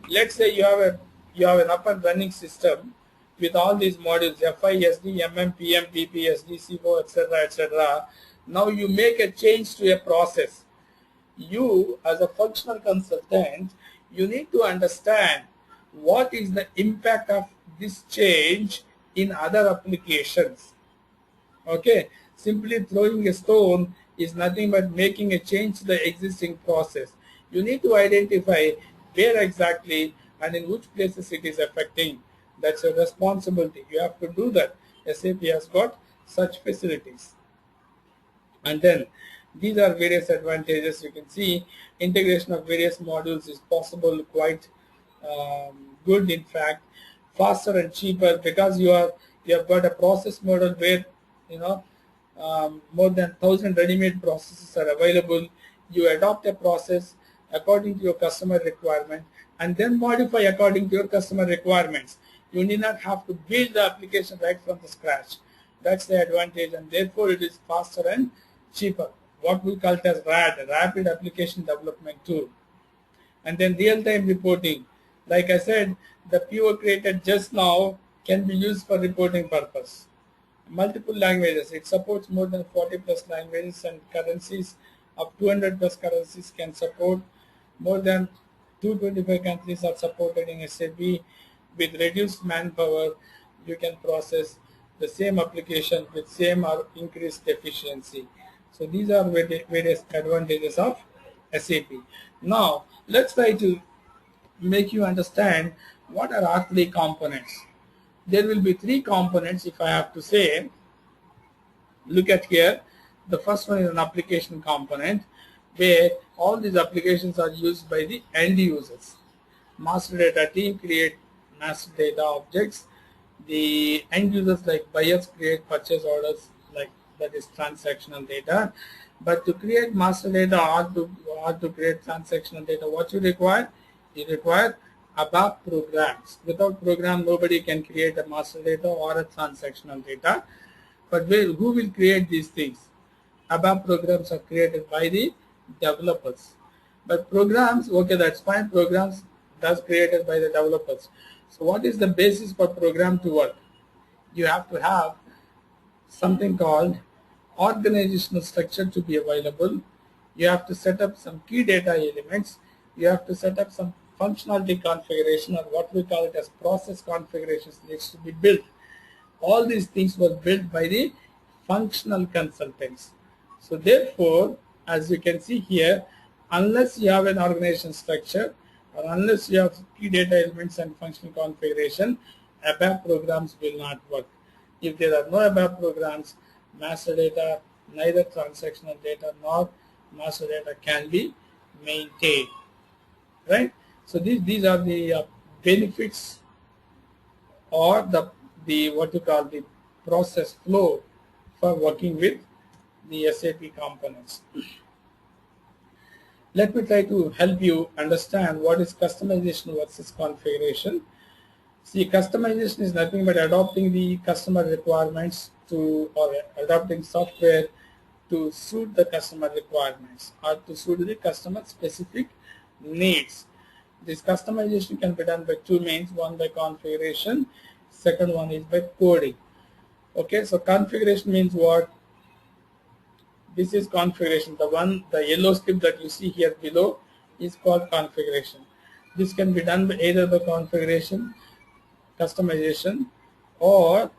Let's say you have an up and running system with all these modules FISD, MM, PM, PP, SD, CO, etc., etc. Now you make a change to a process. You, as a functional consultant, you need to understand what is the impact of this change in other applications. Okay, simply throwing a stone is nothing but making a change to the existing process. You need to identify where exactly and in which places it is affecting. That's your responsibility. You have to do that. SAP has got such facilities. And then these are various advantages. You can see integration of various modules is possible, quite good in fact, faster and cheaper, because you have got a process model where more than 1,000 ready-made processes are available. You adopt a process according to your customer requirement and then modify according to your customer requirements. You need not have to build the application right from the scratch. That's the advantage, and therefore it is faster and cheaper. What we call it as RAD, Rapid Application Development Tool. And then real-time reporting. Like I said, the PO created just now can be used for reporting purpose. multiple languages. It supports more than 40 plus languages and currencies. Up to 200 plus currencies can support. More than 225 countries are supported in SAP. With reduced manpower, you can process the same application with same or increased efficiency. So these are various advantages of SAP. Now let's try to make you understand what are R3 components. There will be 3 components if I have to say. Look at here. The first one is an application component where all these applications are used by the end users. Master data team create master data objects. The end users like buyers create purchase orders, like that is transactional data. But to create master data or to create transactional data, what you require? You require ABAP programs. Without program, nobody can create a master data or a transactional data. But who will create these things? ABAP programs are created by the developers. But programs, okay, that's fine. Programs that's created by the developers. So what is the basis for program to work? You have to have something called organizational structure to be available. You have to set up some key data elements. You have to set up some functionality configuration, or what we call it as process configurations needs to be built. All these things were built by the functional consultants. So therefore, as you can see here, unless you have an organization structure or unless you have key data elements and functional configuration, ABAP programs will not work. If there are no ABAP programs, master data, neither transactional data nor master data can be maintained. Right? So these are the benefits or the what you call the process flow for working with the SAP components. Let me try to help you understand what is customization versus configuration. See, customization is nothing but adopting the customer requirements to, or adopting software to suit the customer requirements or to suit the customer specific needs. This customization can be done by 2 means, one by configuration, second one is by coding. Okay, so configuration means what? This is configuration. The yellow strip that you see here below is called configuration. This can be done by either by configuration, customization, or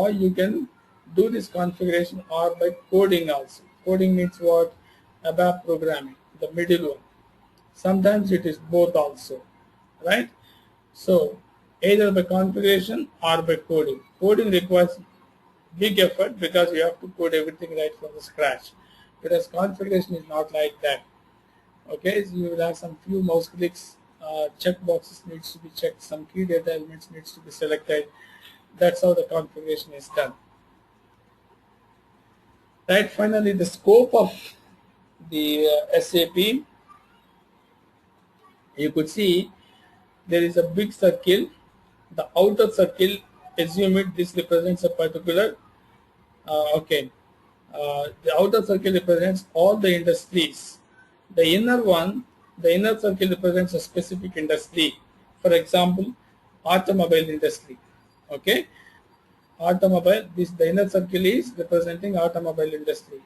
you can do this configuration or by coding also. Coding means what? ABAP programming, the middle one. Sometimes it is both also, right? So either by configuration or by coding. Coding requires big effort because you have to code everything right from the scratch. Whereas configuration is not like that. Okay, so you will have some few mouse clicks, check boxes needs to be checked, some key data elements needs to be selected. That's how the configuration is done. Right, finally the scope of the SAP, you could see there is a big circle. The outer circle, assume it, this represents a particular, the outer circle represents all the industries. The inner circle represents a specific industry. For example, automobile industry. Okay, automobile. The inner circle is representing automobile industry.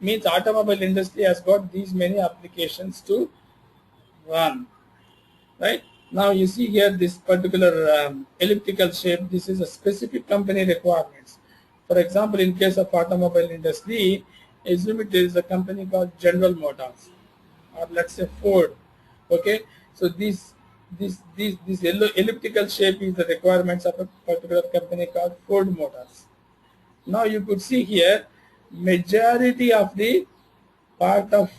Means automobile industry has got these many applications to run. Right? Now you see here this particular elliptical shape. This is a specific company requirements. For example, in case of automobile industry, assume there is a company called General Motors, or let's say Ford. Okay, so this yellow elliptical shape is the requirements of a particular company called Ford Motors. Now you could see here, majority of the part of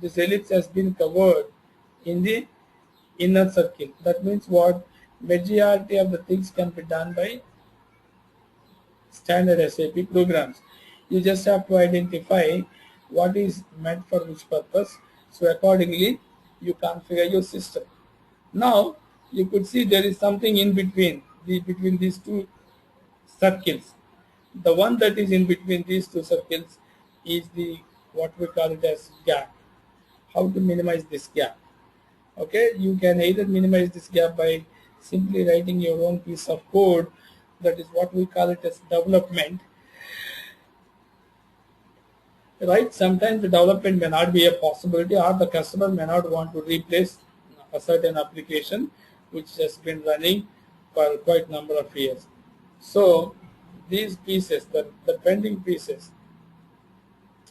this ellipse has been covered in the inner circle. That means what? Majority of the things can be done by standard SAP programs. You just have to identify what is meant for which purpose. So accordingly, you configure your system. Now you could see there is something in between these two circles. The one that is in between these two circles is the what we call it as gap. How to minimize this gap? Okay, you can either minimize this gap by simply writing your own piece of code, that is what we call it as development. Right? Sometimes the development may not be a possibility, or the customer may not want to replace a certain application which has been running for quite a number of years. So these pieces, the pending pieces,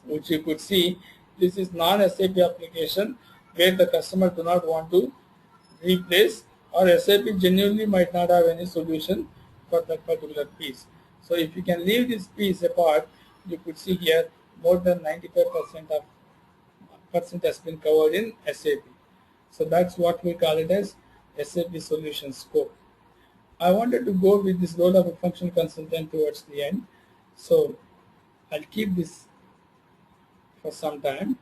which you could see, this is non-SAP application where the customer do not want to replace, or SAP genuinely might not have any solution for that particular piece. So if you can leave this piece apart, you could see here more than 95% of percent has been covered in SAP. So that's what we call it as SAP solution scope. I wanted to go with this role of a functional consultant towards the end. So I'll keep this for some time.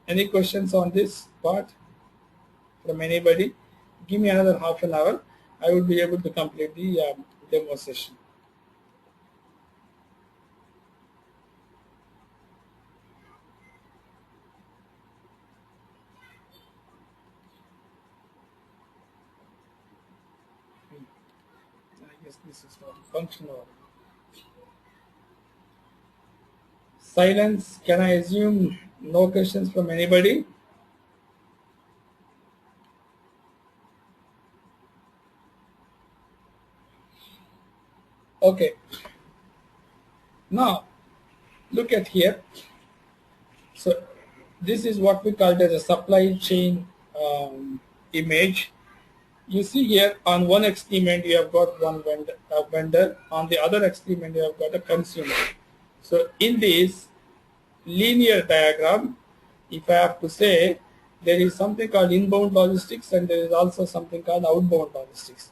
Any questions on this part from anybody? Give me another half an hour. I will be able to complete the demo session. I guess this is not functional. Silence. Can I assume no questions from anybody? Okay. Now, look at here. So, this is what we call it as a supply chain image. You see here on one extreme you have got one vendor, on the other extreme you have got a consumer. So in this linear diagram, if I have to say, there is something called inbound logistics and there is also something called outbound logistics.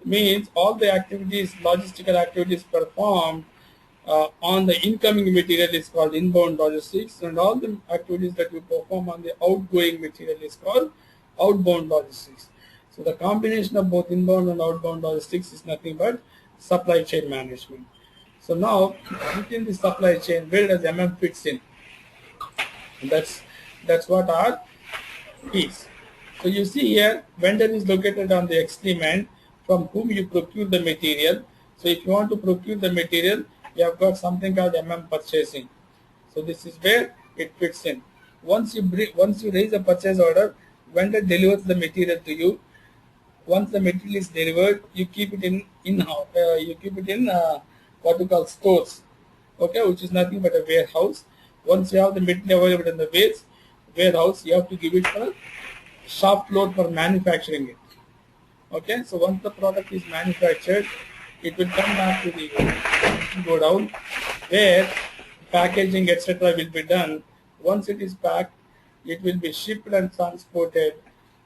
It means all the activities, logistical activities performed on the incoming material is called inbound logistics, and all the activities that you perform on the outgoing material is called outbound logistics. So the combination of both inbound and outbound logistics is nothing but supply chain management. So now within the supply chain, where does MM fits in? And that's what our piece. So you see here, vendor is located on the extreme end from whom you procure the material. So if you want to procure the material, you have got something called MM purchasing. So this is where it fits in. Once you raise a purchase order, vendor delivers the material to you. Once the material is delivered, you keep it in-house. You keep it in what we call stores, okay, which is nothing but a warehouse. Once you have the material available in the warehouse, you have to give it for shop floor for manufacturing it. Okay, so once the product is manufactured, it will come back to the godown where packaging etc. will be done. Once it is packed, it will be shipped and transported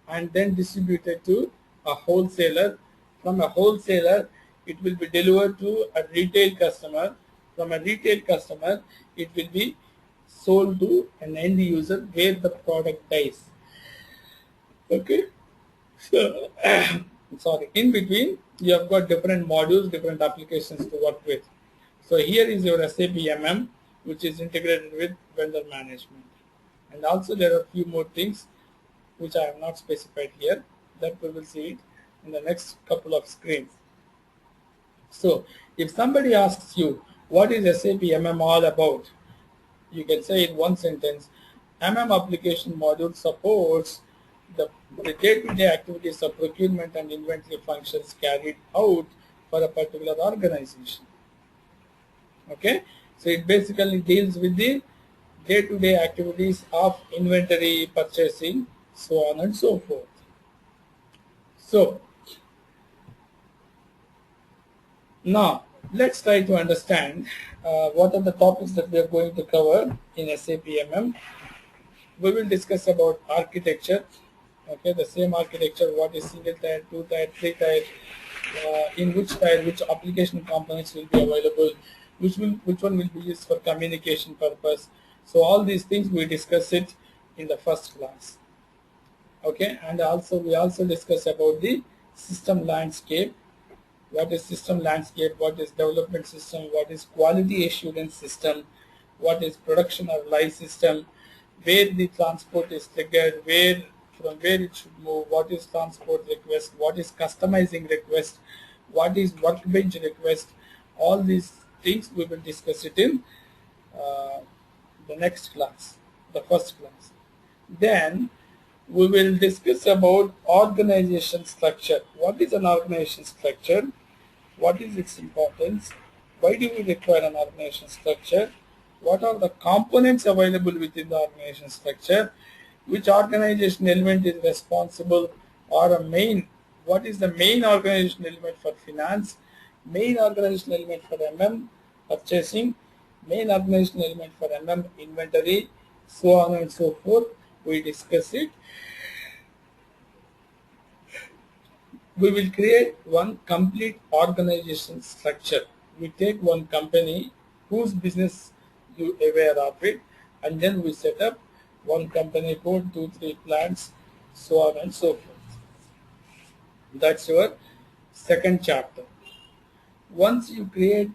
and then distributed to a wholesaler. From a wholesaler, it will be delivered to a retail customer. From a retail customer, it will be sold to an end user where the product dies. Okay, so sorry, in between you have got different modules, different applications to work with. So here is your SAP MM, which is integrated with vendor management. And also there are a few more things which I have not specified here, that we will see it in the next couple of screens. So if somebody asks you, what is SAP MM all about? You can say in one sentence, MM application module supports the day-to-day activities of procurement and inventory functions carried out for a particular organization. Okay, so it basically deals with the day-to-day activities of inventory, purchasing, so on and so forth. So now let's try to understand what are the topics that we are going to cover in SAP MM. We will discuss about architecture. Okay, the same architecture, what is single tier, two tier, three tier, in which tier, which application components will be available, which one will be used for communication purpose. So all these things we discuss it in the first class. Okay, and also we also discuss about the system landscape. What is system landscape? What is development system? What is quality assurance system? What is production or life system? Where the transport is triggered? From where it should move? What is transport request? What is customizing request? what is workbench request. All these things we will discuss it in the next class, the first class. Then we will discuss about organization structure. What is an organization structure? What is its importance? Why do we require an organization structure? What are the components available within the organization structure? Which organization element is responsible or a main? What is the main organization element for finance? Main organization element for MM purchasing, main organization element for MM inventory, so on and so forth. We discuss it. We will create one complete organization structure. We take one company whose business you aware of it, and then we set up one company code, 2-3 plants, so on and so forth. That's your second chapter. Once you create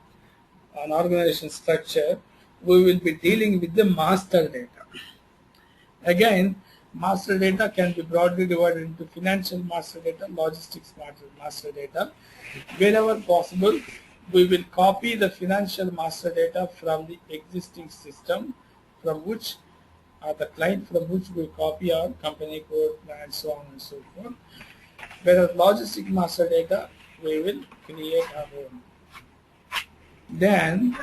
an organization structure, we will be dealing with the master data. Again, master data can be broadly divided into financial master data, logistics master data. Wherever possible, we will copy the financial master data from the existing system, from which the client from which we copy our company code, and so on and so forth. Whereas logistic master data, we will create our own. Then,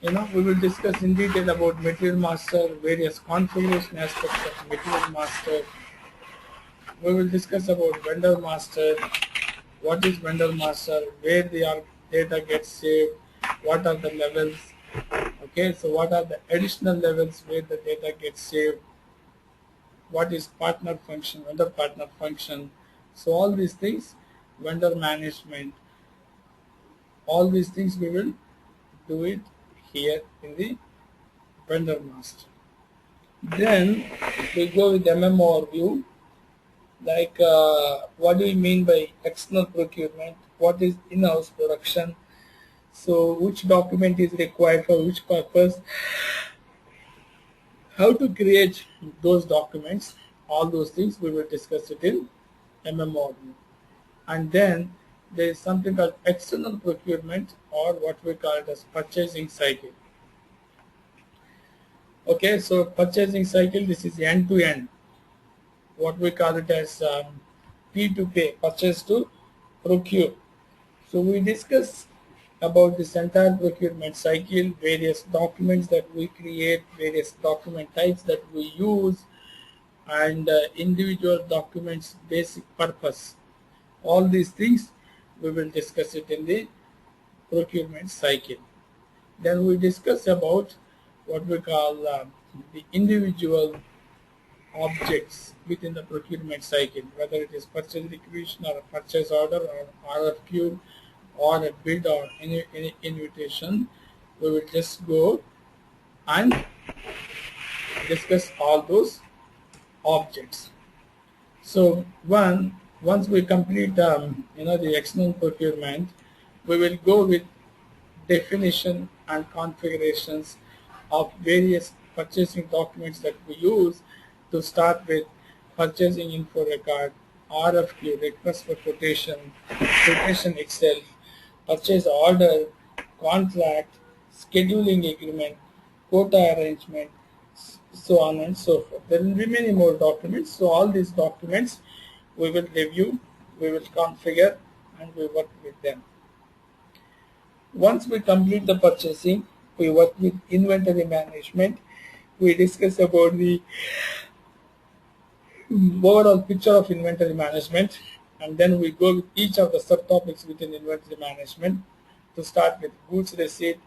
we will discuss in detail about material master, various configuration aspects of material master. We will discuss about vendor master, what is vendor master, where the data gets saved, what are the levels, okay, so what are the additional levels where the data gets saved, what is partner function, vendor partner function. So all these things, vendor management, all these things we will do it here in the vendor master. Then we go with MM overview, like what do we mean by external procurement, what is in-house production, so which document is required for which purpose, how to create those documents, all those things we will discuss it in MM overview. And then there is something called external procurement, or what we call it as purchasing cycle. Okay, so purchasing cycle, this is end to end. What we call it as P to pay, purchase to procure. So we discuss about this entire procurement cycle, various documents that we create, various document types that we use, and individual documents' basic purpose. All these things we will discuss it in the procurement cycle. Then we discuss about what we call the individual objects within the procurement cycle, whether it is purchase requisition or a purchase order or RFQ or a bid or any invitation. We will just go and discuss all those objects. So once we complete the external procurement, we will go with definition and configurations of various purchasing documents that we use. To start with, purchasing info record, RFQ, request for quotation, quotation itself, purchase order, contract, scheduling agreement, quota arrangement, so on and so forth. There will be many more documents. So all these documents we will review, we will configure, and we work with them. Once we complete the purchasing, we work with inventory management. We discuss about the overall picture of inventory management, and then we go with each of the subtopics within inventory management. To start with goods receipt,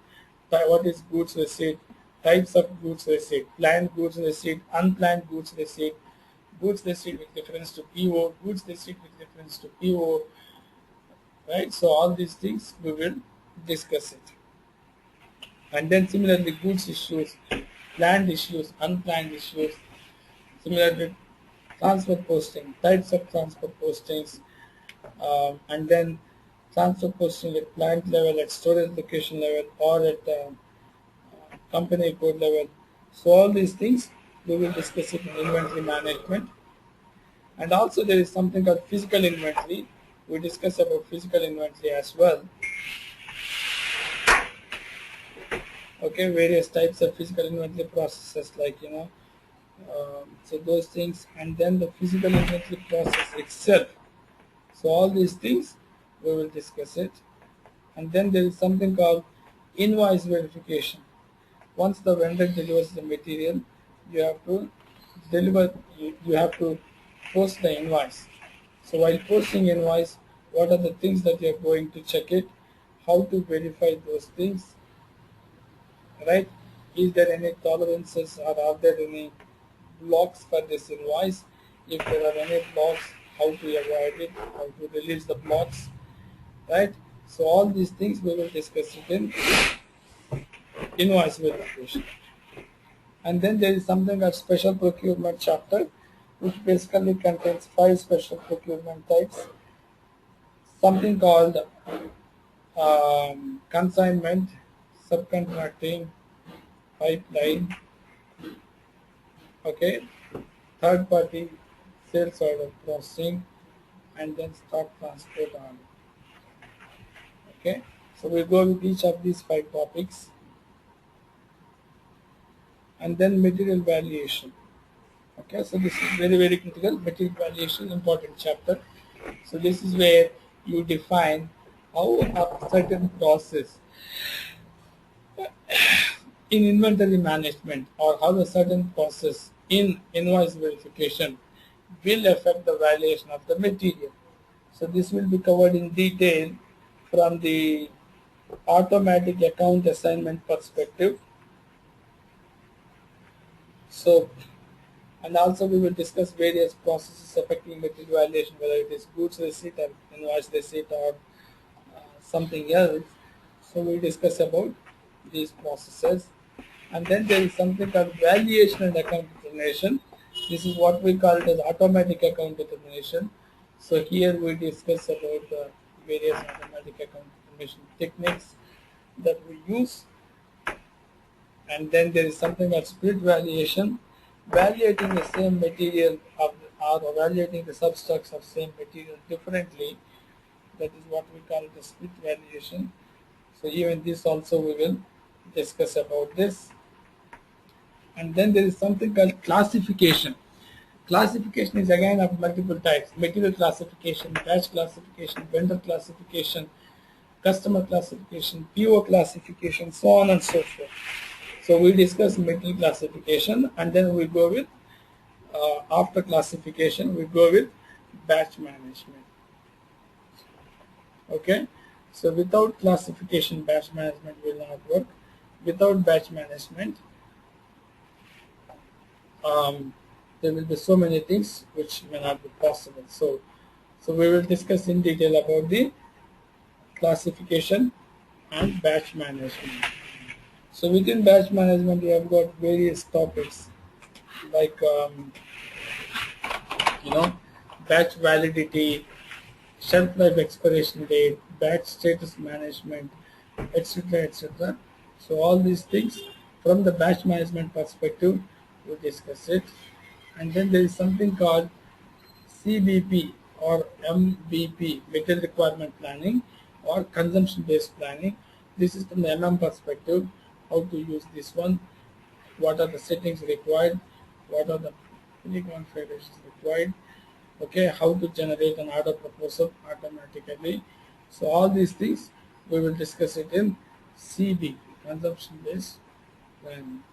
what is goods receipt, types of goods receipt, planned goods receipt, unplanned goods receipt with reference to PO, goods receipt with reference to PO, right? So all these things we will discuss it. And then similarly, goods issues, planned issues, unplanned issues, similarly transfer posting, types of transfer postings, and then transfer posting at plant level, at storage location level, or at company code level. So all these things we will discuss it in inventory management. And also there is something called physical inventory. We discuss about physical inventory as well. Okay, various types of physical inventory processes, like so those things, and then the physical inventory process itself. So all these things we will discuss it, and then there is something called invoice verification. Once the vendor delivers the material, you have to you have to post the invoice. So while posting invoice, what are the things that you are going to check it, how to verify those things, right? Is there any tolerances, or are there any blocks for this invoice? If there are any blocks, how to avoid it, how to release the blocks, right? So all these things we will discuss it in invoice verification. And then there is something called special procurement chapter, which basically contains 5 special procurement types. Something called consignment, subcontracting, pipeline, okay, third party sales order processing, and then stock transport order. Okay, so we go with each of these 5 topics. And then material valuation. Okay, so this is very, very critical. Material valuation, important chapter. So this is where you define how a certain process in inventory management, or how a certain process in invoice verification will affect the valuation of the material. So this will be covered in detail from the automatic account assignment perspective. So, and also we will discuss various processes affecting material valuation, whether it is goods receipt or invoice receipt or something else. So we discuss about these processes. And then there is something called valuation and account determination. This is what we call it as automatic account determination. So here we discuss about the various automatic account determination techniques that we use. And then there is something called split valuation, valuating the same material or evaluating the substocks of same material differently. That is what we call the split valuation. So even this also we will discuss about this. And then there is something called classification. Classification is again of multiple types: material classification, batch classification, vendor classification, customer classification, PO classification, so on and so forth. So we discuss material classification, and then we go with, after classification, we go with batch management. Okay, so without classification, batch management will not work. Without batch management, there will be so many things which may not be possible. So we will discuss in detail about the classification and batch management. So within batch management, we have got various topics like batch validity, shelf life expiration date, batch status management, etc., etc. So all these things from the batch management perspective, we discuss it. And then there is something called CBP or MBP, material requirement planning, or consumption based planning. This is from the MM perspective, how to use this one, what are the settings required, what are the configurations required, okay, how to generate an order proposal automatically. So all these things we will discuss it in CB, consumption based planning.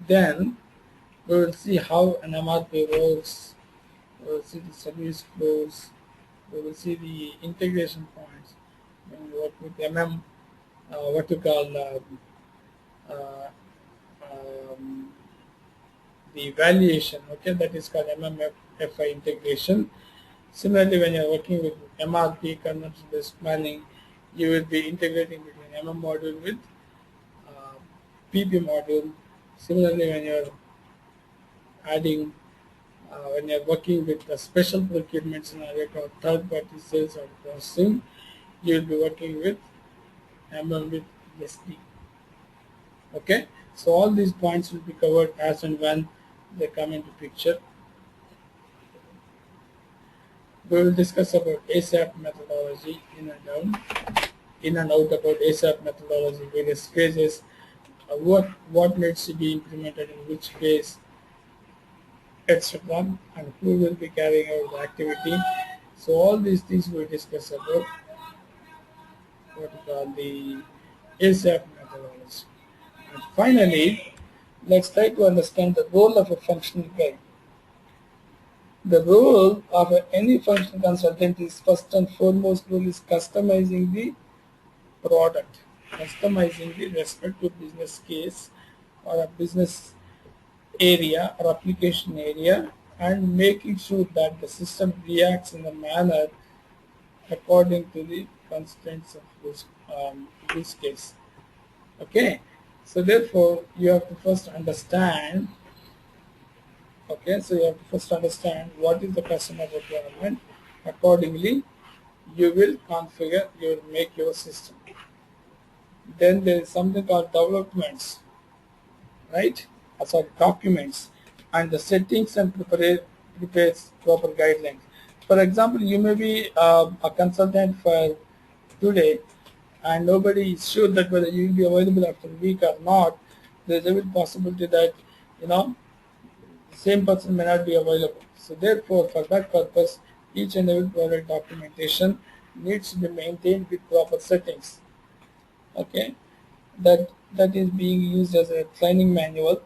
Then we will see how an MRP works, we will see the service flows, we will see the integration points, when we work with MM, what you call uh, the evaluation, okay, that is called MMFI integration. Similarly, when you are working with MRP, consumption based planning, you will be integrating between MM module with PP module. Similarly, when you are adding, when you are working with the special procurement scenario called third party sales or processing, you will be working with MM with SD. Okay, so all these points will be covered as and when they come into picture. We will discuss about ASAP methodology in and out about ASAP methodology, various phases, what needs to be implemented in which phase, etc., and who will be carrying out the activity. So all these things we discuss about what we call the ASAP methodology. And finally, let's try to understand the role of a functional guy. The role of any functional consultant is first and foremost role is customizing the product, customizing the respective business case or a business area or application area, and making sure that the system reacts in a manner according to the constraints of this case. Okay, so therefore you have to first understand. Okay, so you have to first understand what is the customer requirement. Accordingly, you will configure, you will make your system. Then there is something called developments, right? Sorry, documents, and the settings and prepares proper guidelines. For example, you may be a consultant for today, and nobody is sure that whether you will be available after a week or not. There is a good possibility that the same person may not be available. So therefore, for that purpose, each and every product documentation needs to be maintained with proper settings. Okay, that is being used as a training manual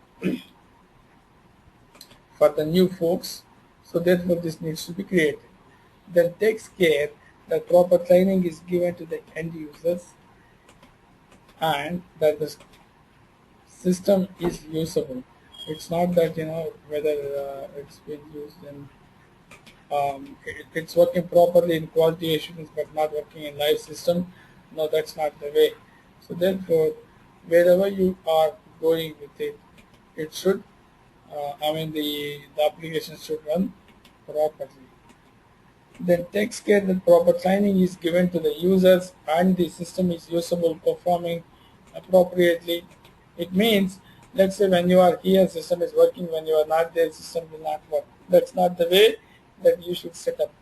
for the new folks. So therefore, this needs to be created. Then takes care that proper training is given to the end users and that the system is usable. It's not that whether it's been used in it's working properly in quality assurance but not working in live system. No, that's not the way. So therefore, wherever you are going with it, it should the application should run properly. Then takes care that proper training is given to the users and the system is usable, performing appropriately. It means, let's say when you are here, system is working. When you are not there, system will not work. That's not the way that you should set up.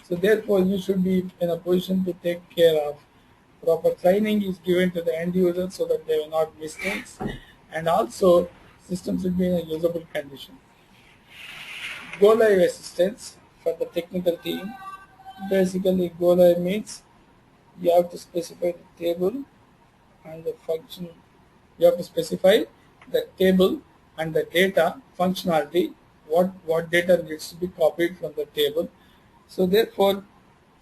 So therefore, you should be in a position to take care of proper training is given to the end user so that they will not mistakes, and also system should be in a usable condition. Go live assistance for the technical team. Basically, go live means you have to specify the table and the function. You have to specify the table and the data functionality. What data needs to be copied from the table. So therefore,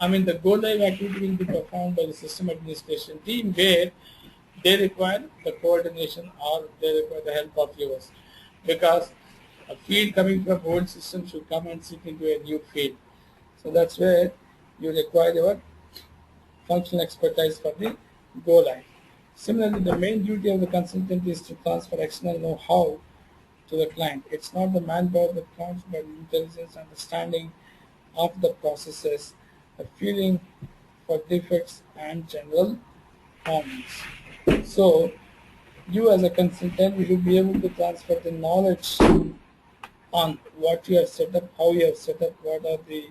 the go live activity will be performed by the system administration team where they require the coordination or they require the help of yours, because a feed coming from old system should come and sit into a new feed. So that's where you require your functional expertise for the go live. Similarly, the main duty of the consultant is to transfer external know-how to the client. It's not the manpower that counts, but intelligence, understanding of the processes, a feeling for defects and general harmonies. So you as a consultant will be able to transfer the knowledge on what you have set up, how you have set up, what are the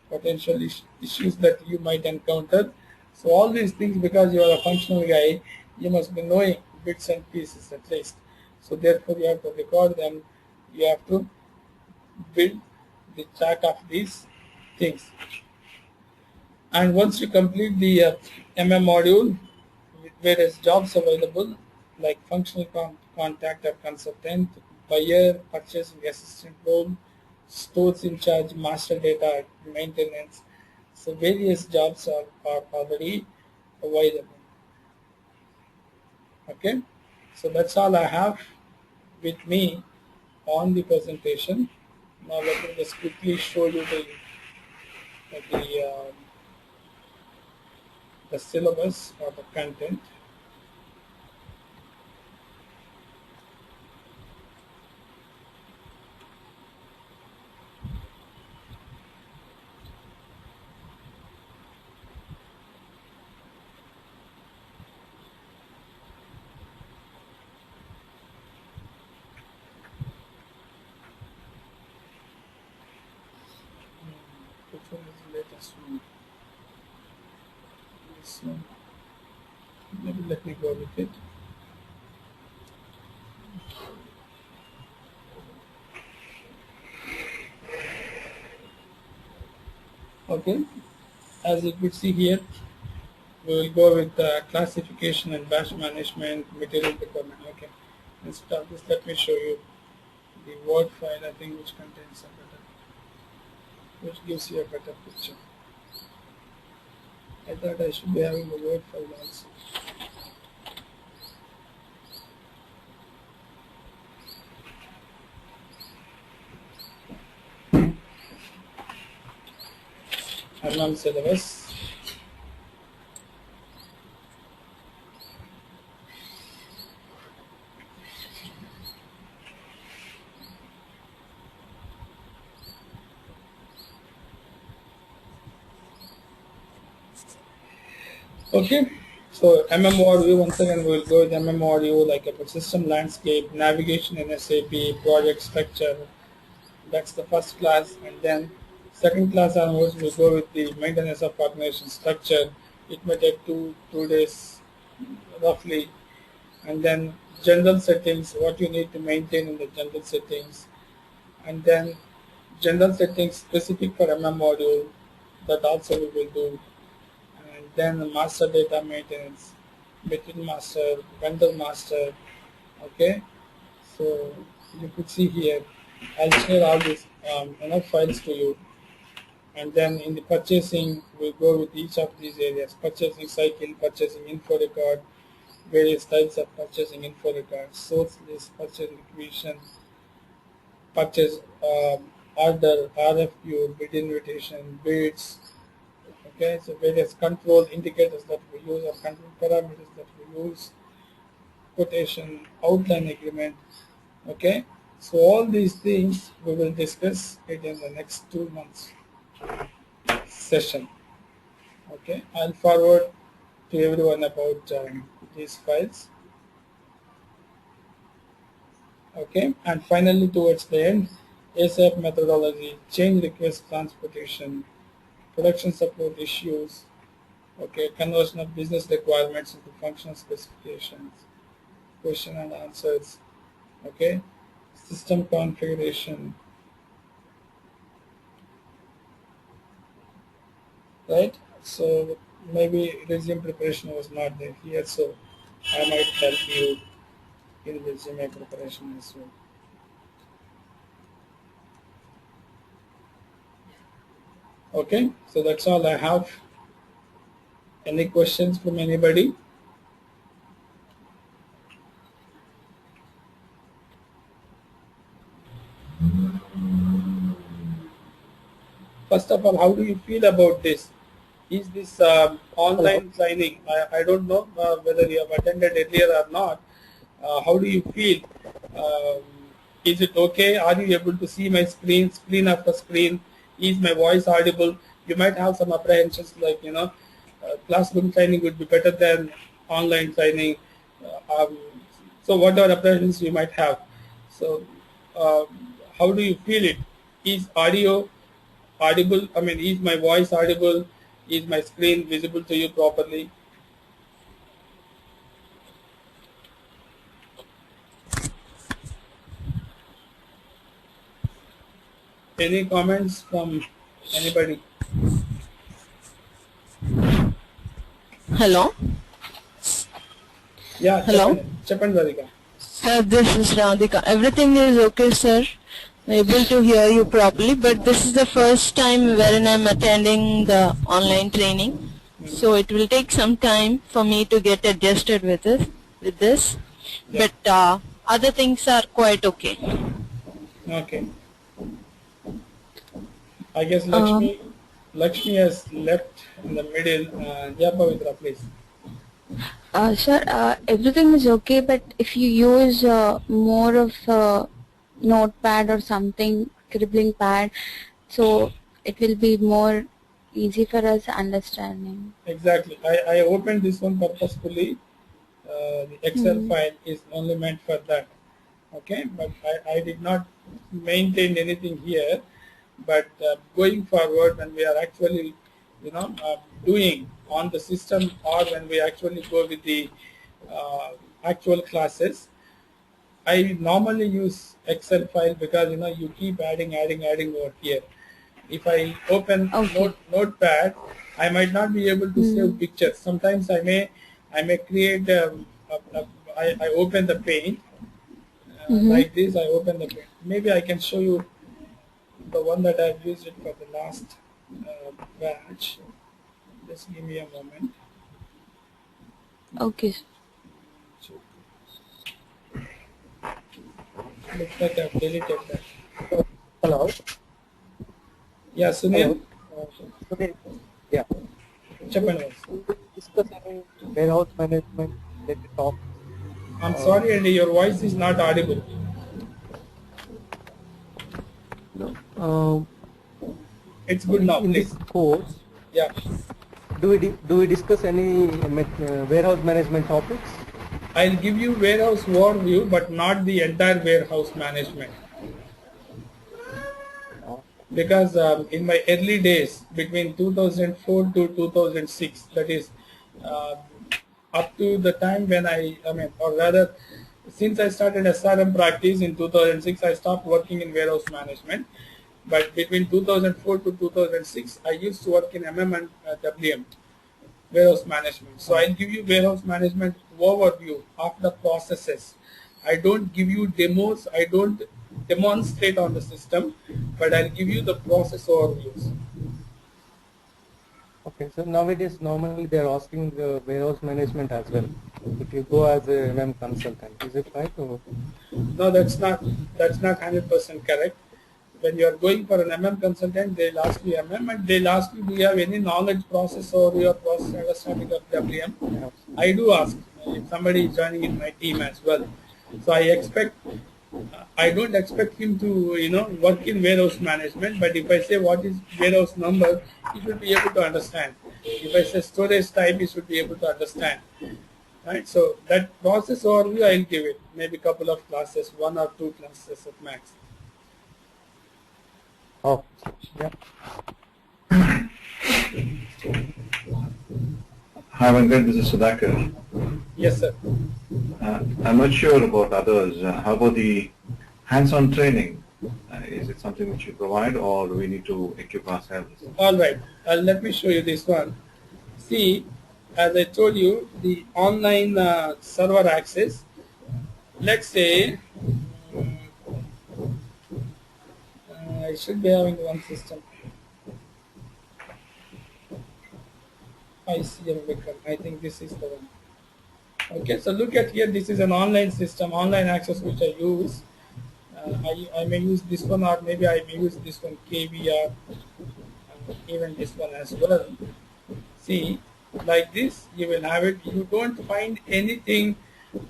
potential issues that you might encounter. So all these things, because you are a functional guy, you must be knowing bits and pieces at least. So therefore you have to record them, you have to build the track of these things. And once you complete the MM module, various jobs available like functional contact or consultant, buyer, purchasing assistant role, stores in charge, master data maintenance. So various jobs are already available. Okay, so that's all I have with me on the presentation. Now let me just quickly show you the syllabus or the content. Which one is the latest one? This one. Maybe let me go with it. Okay, as you could see here, we will go with classification and batch management, material requirement. Okay, instead of this, let me show you the Word file, I think, which contains a better, which gives you a better picture. I thought I should be having the Word file also. MM syllabus. Okay, so MM overview, once again we will go with MM overview, like a system landscape, navigation in SAP, project structure. That's the first class, and then second class onwards we'll go with the maintenance of organization structure. It may take two days roughly, and then general settings, what you need to maintain in the general settings, and then general settings specific for MM module, that also we will do, and then the master data maintenance, material master, vendor master. Okay, so you could see here, I'll share all these files to you, and then in the purchasing we'll go with each of these areas: purchasing cycle, purchasing info record, various types of purchasing info records, source list, purchase requisition, purchase order, RFQ, bid invitation, bids. Okay, so various control indicators that we use, or control parameters that we use, quotation, outline agreement. Okay, so all these things we will discuss it in the next 2 months session. Okay, I'll forward to everyone about these files. Okay, and finally towards the end, SAP methodology, change request transportation, production support issues, okay, conversion of business requirements into functional specifications, question and answers, okay, system configuration, right? So maybe resume preparation was not there here, so I might help you in resume preparation as well. Okay, so that's all I have. Any questions from anybody? First of all, how do you feel about this? Is this online training? I don't know whether you have attended earlier or not. How do you feel? Um, is it okay? Are you able to see my screen after screen? Is my voice audible? You might have some apprehensions like, classroom training would be better than online training. So whatever apprehensions you might have. So how do you feel it? Is audio audible? I mean, is my voice audible? Is my screen visible to you properly? Any comments from anybody? Hello? Yeah, Hello? Chapan Radhika. Sir, this is Radhika. Everything is okay, sir. I'm able to hear you properly, but this is the first time wherein I'm attending the online training. So it will take some time for me to get adjusted with this. Yeah. But other things are quite okay. Okay. I guess Lakshmi has left in the middle. Yeah, Pavitra, please. Sir, everything is okay, but if you use more of notepad or something, scribbling pad, so it will be more easy for us understanding. Exactly. I opened this one purposefully. The Excel file is only meant for that. Okay, but I did not maintain anything here. But going forward, when we are actually, doing on the system, or when we actually go with the actual classes, I normally use Excel file because you keep adding over here. If I open Okay. Notepad, I might not be able to save pictures. Sometimes I may create I open the paint Mm-hmm. like this. I open the paint. Maybe I can show you the one that I've used it for the last batch. Just give me a moment. Okay. Looks like I've deleted that. Hello. Yeah, Hello. Sunil. Today, yeah. Chappan. Discuss any warehouse management related topics. I'm sorry, Andy, your voice is not audible. No. It's good now, In this please. course, Yeah. do we discuss any warehouse management topics? I'll give you warehouse overview, but not the entire warehouse management. Because in my early days, between 2004 to 2006, that is uh, up to the time when or rather, since I started SRM practice in 2006, I stopped working in warehouse management. But between 2004 to 2006, I used to work in MM and WM, warehouse management. So I'll give you warehouse management overview of the processes. I don't give you demos, I don't demonstrate on the system, but I'll give you the process overviews. Okay, so nowadays normally they are asking the warehouse management as well. If you go as a MM consultant, is it right? Or? No, that's not 100% correct. When you are going for an MM consultant, they'll ask you MM and they'll ask you, do you have any knowledge process or your process understanding of WM? I do ask if somebody is joining in my team as well. So I don't expect him to work in warehouse management. But if I say what is warehouse number, he should be able to understand. If I say storage type, he should be able to understand. Right. So that process overview I'll give it. Maybe a couple of classes, 1 or 2 classes at max. Oh, yeah. Hi, Venkat. This is Sudhakar. Yes, sir. I'm not sure about others. How about the hands-on training? Is it something which you provide, or do we need to equip ourselves? All right. Let me show you this one. See, as I told you, the online server access. Let's say I should be having one system. ICM Vikram. I think this is the one. Okay, so look at here. This is an online system, online access which I use. I may use this one, or maybe I may use this one, KVR, even this one as well. See, like this, you will have it. You don't find anything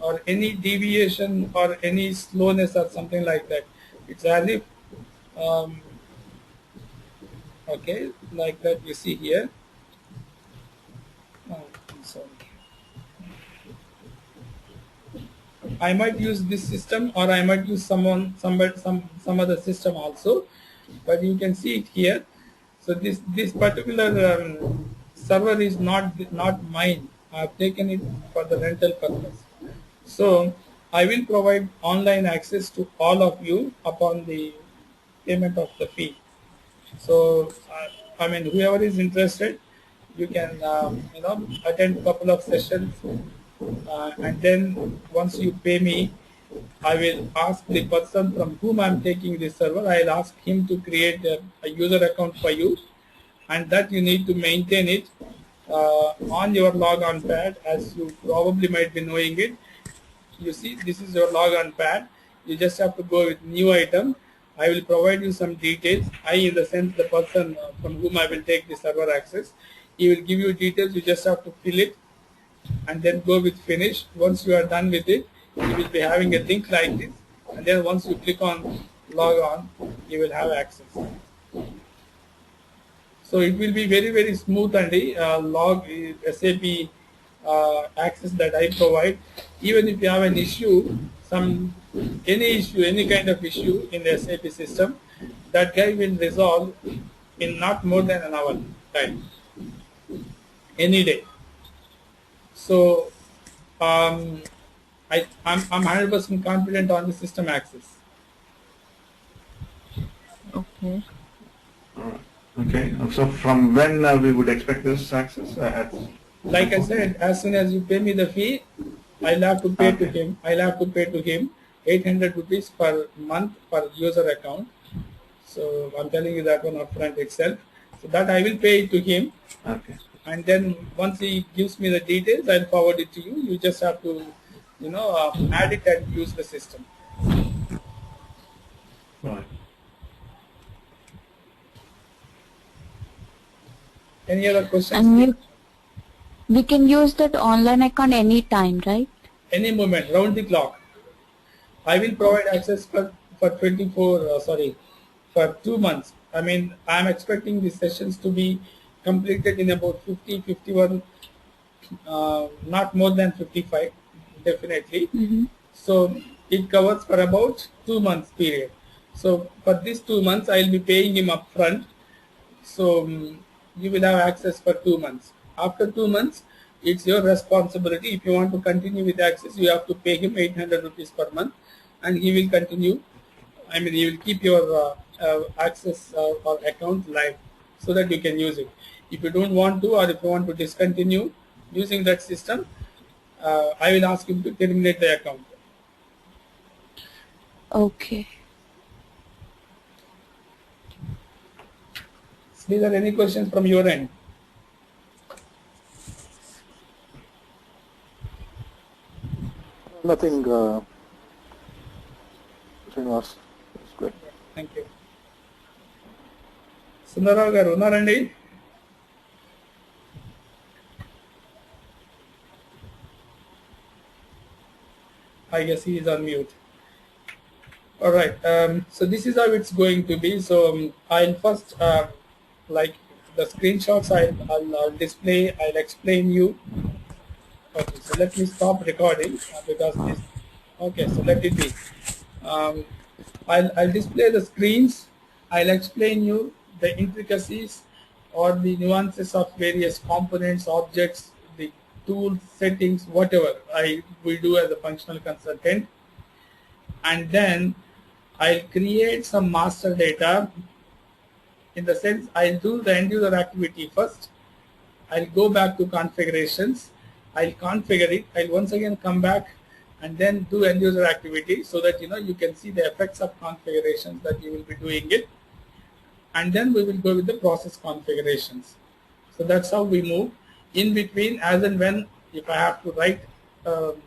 or any deviation or any slowness or something like that. It's as if, okay, like that you see here. Oh, I'm sorry. I might use this system, or I might use some other system also, but you can see it here. So this particular server is not mine. I have taken it for the rental purpose. So I will provide online access to all of you upon the payment of the fee. So whoever is interested, you can attend a couple of sessions, and then once you pay me, I will ask the person from whom I am taking this server. I'll ask him to create a user account for you, and that you need to maintain it on your logon pad, as you probably might be knowing it. You see, this is your logon pad. You just have to go with new item. I will provide you some details. I, in the sense, the person from whom I will take the server access. He will give you details. You just have to fill it and then go with finish. Once you are done with it, you will be having a link like this. And then once you click on log on, you will have access. So it will be very, very smooth, and SAP access that I provide. Even if you have an issue, any kind of issue in the SAP system, that guy will resolve in not more than an hour time, any day. So I'm 100% confident on the system access. Okay. All right. Okay. So from when we would expect this access? Like I said, as soon as you pay me the fee, I'll have to pay to Okay. him. I'll have to pay to him 800 rupees per month per user account. So I'm telling you that one upfront itself. So that I will pay it to him, Okay. and then once he gives me the details, I'll forward it to you. You just have to, add it and use the system. Right. Any other questions? And we can use that online account any time, right? Any moment, round the clock. I will provide access for 2 months. I mean, I'm expecting the sessions to be completed in about 50, 51, not more than 55, definitely. Mm-hmm. So it covers for about 2 months period. So for these 2 months, I'll be paying him upfront. So you will have access for 2 months. After 2 months, it's your responsibility. If you want to continue with access, you have to pay him 800 rupees per month, and he will continue. I mean, he will keep your access or account live so that you can use it. If you don't want to, or if you want to discontinue using that system, I will ask him to terminate the account. Okay. So, is there any questions from your end? Nothing, Srinivas. It's good. Thank you. Sundarao garu ఉన్నారండి? I guess he is on mute. All right. So this is how it's going to be. So I'll first, like the screenshots, I'll display. I'll explain you. Okay. So let me stop recording because this. Okay. So let it be. I'll display the screens. I'll explain you the intricacies or the nuances of various components, objects, the tools, settings, whatever I will do as a functional consultant. And then I'll create some master data. In the sense, I'll do the end user activity first. I'll go back to configurations. I'll configure it. I'll once again come back and then do end user activity so that you can see the effects of configurations that you will be doing it. And then we will go with the process configurations. So that's how we move. In between, as and when, if I have to write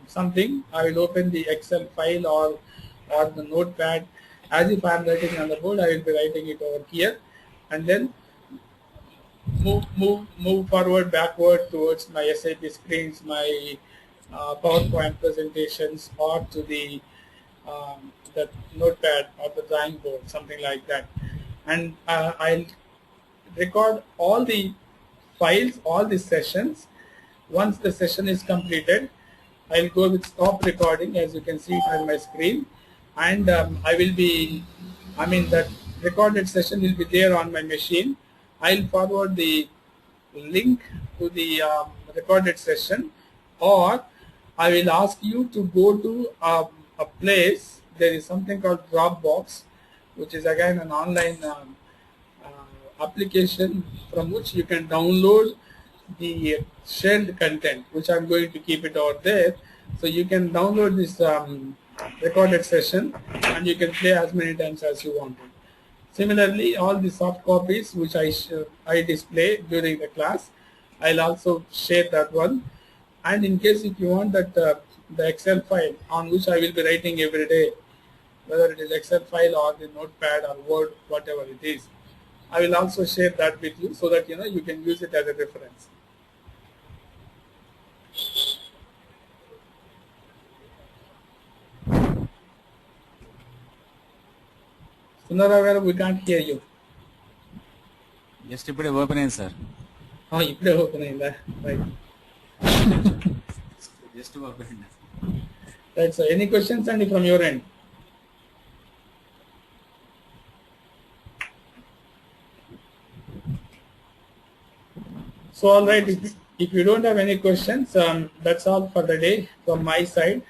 something, I will open the Excel file or the notepad. As if I am writing on the board, I will be writing it over here, and then move forward, backward towards my SAP screens, my PowerPoint presentations, or to the notepad or the drawing board, something like that. And I'll record all the files, all the sessions. Once the session is completed, I'll go with stop recording, as you can see it on my screen, and I will be, that recorded session will be there on my machine. I'll forward the link to the recorded session, or I will ask you to go to a place. There is something called Dropbox, which is again an online application from which you can download the shared content, which I'm going to keep it out there. So you can download this recorded session and you can play as many times as you want. Similarly, all the soft copies which I display during the class, I'll also share that one. And in case if you want that the Excel file on which I will be writing every day, whether it is Excel file or the notepad or Word, whatever it is, I will also share that with you so that you can use it as a reference. Sundarao, we can't hear you. Just ఇప్పుడే open అయింది sir. ఇప్పుడే open అయిందా? Right. Just open అయింది. Right. So, any questions, Andy, from your end? So all right, if you don't have any questions, that's all for the day from my side.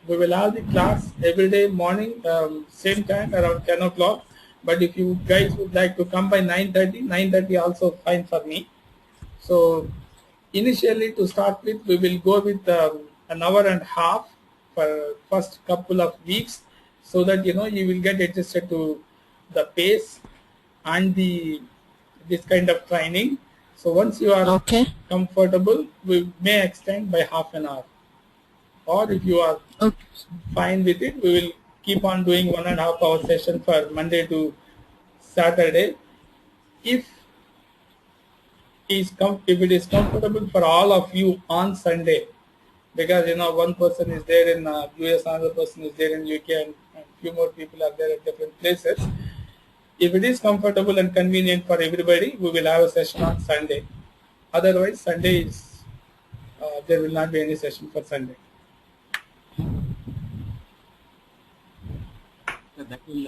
We will have the class every day morning, same time around 10 o'clock. But if you guys would like to come by 9:30, 9:30 also fine for me. So initially to start with, we will go with an hour and a half for first couple of weeks, so that you will get adjusted to the pace and this kind of training. So once you are Okay. comfortable, we may extend by half an hour. Or if you are Okay. fine with it, we will keep on doing 1.5 hour session for Monday to Saturday. If if it is comfortable for all of you on Sunday, because one person is there in US, another person is there in UK, and few more people are there at different places. If it is comfortable and convenient for everybody, we will have a session on Sunday. Otherwise, Sunday is there will not be any session for Sunday. That will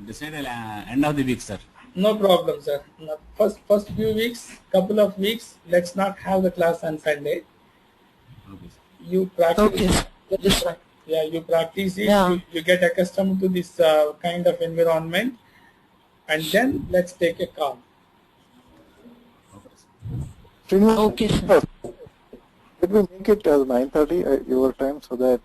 decide end of the week, sir. No problem, sir. First few weeks, couple of weeks, let's not have the class on Sunday. Okay, sir. You practice. Okay. That is fine. Yeah, you practice it. Yeah. You get accustomed to this kind of environment, and then let's take a call. Okay, sir. Srinivas, Okay, sir. let me make it as 9:30 your time, so that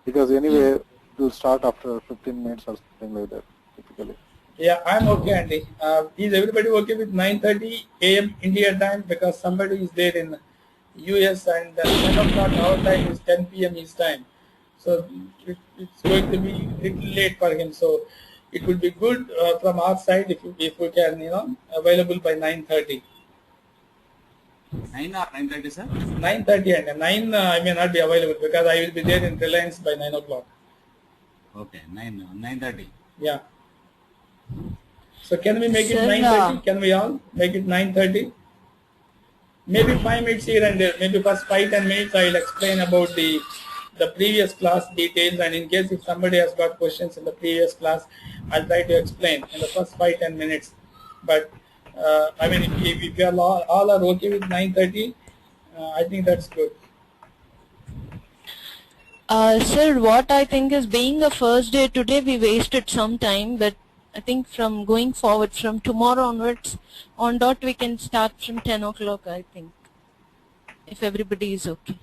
because anyway you'll start after 15 minutes or something like that typically. Yeah, I'm okay, Andy. Is everybody okay with 9:30 a.m. India time? Because somebody is there in US, and 10 o'clock our time is 10 p.m. his time. So it's going to be a little late for him. So it would be good from our side if we can, available by 9:30. 9 or 9:30, sir? 9:30 and 9 I may not be available because I will be there in Reliance by 9 o'clock. Okay, 9:30. Yeah. So can we make it Sir, 9:30? Can we all make it 9:30? Maybe 5 minutes here and there. Maybe first 5-10 minutes I will explain about the previous class details, and in case if somebody has got questions in the previous class, I'll try to explain in the first 5-10 minutes. But I mean, if you all are okay with 9:30, I think that's good. Sir, what I think is, being the first day today, we wasted some time, but I think from going forward, from tomorrow onwards, on dot, we can start from 10 o'clock, I think, if everybody is okay.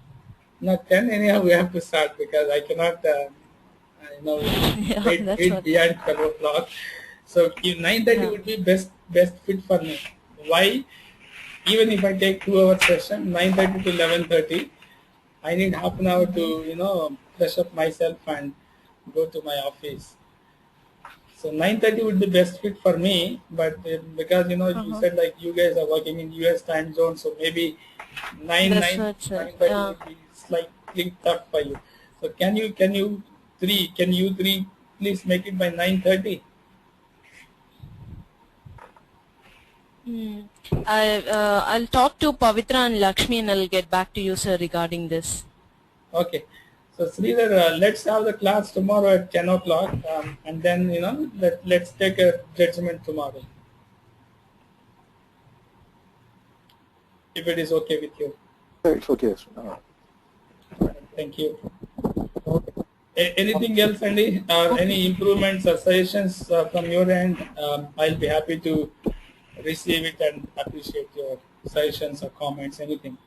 Not 10 anyhow, we have to start because I cannot, Yeah, wait that's what. beyond 12 o'clock. So if 9:30 Yeah. would be best fit for me. Why? Even if I take 2 hour session, 9:30 to 11:30, I need half an hour to, fresh up myself and go to my office. So 9:30 would be best fit for me, but because you said like you guys are working in US time zone, so maybe 9 That's 9 what, sir. 9:30 Yeah. would be slightly tough for you. So can you three please make it by 9:30? I'll talk to Pavitra and Lakshmi, and I'll get back to you, sir, regarding this. Okay. So Sridhar, let's have the class tomorrow at 10 o'clock, and then let's take a judgment tomorrow, if it is okay with you. It's okay. Thank you. Anything else, Andy, or any improvements or suggestions from your end? I'll be happy to receive it and appreciate your suggestions or comments, anything.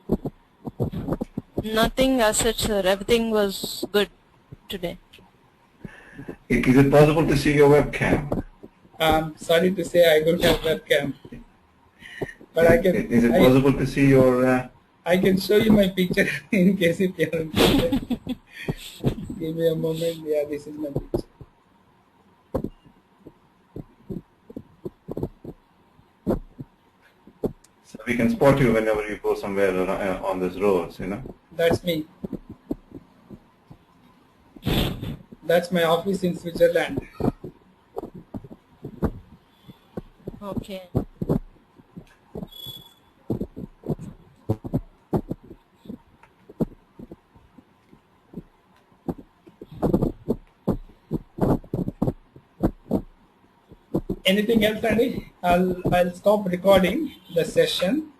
Nothing as such, sir. Everything was good today. Is it possible to see your webcam? Sorry to say I don't have webcam, but I can. Is it possible to see your... I can show you my picture in case if you are interested. Give me a moment. Yeah, this is my picture. So we can spot you whenever you go somewhere on these roads, That's me. That's my office in Switzerland. Okay. Anything else, Andy? I'll stop recording. the session.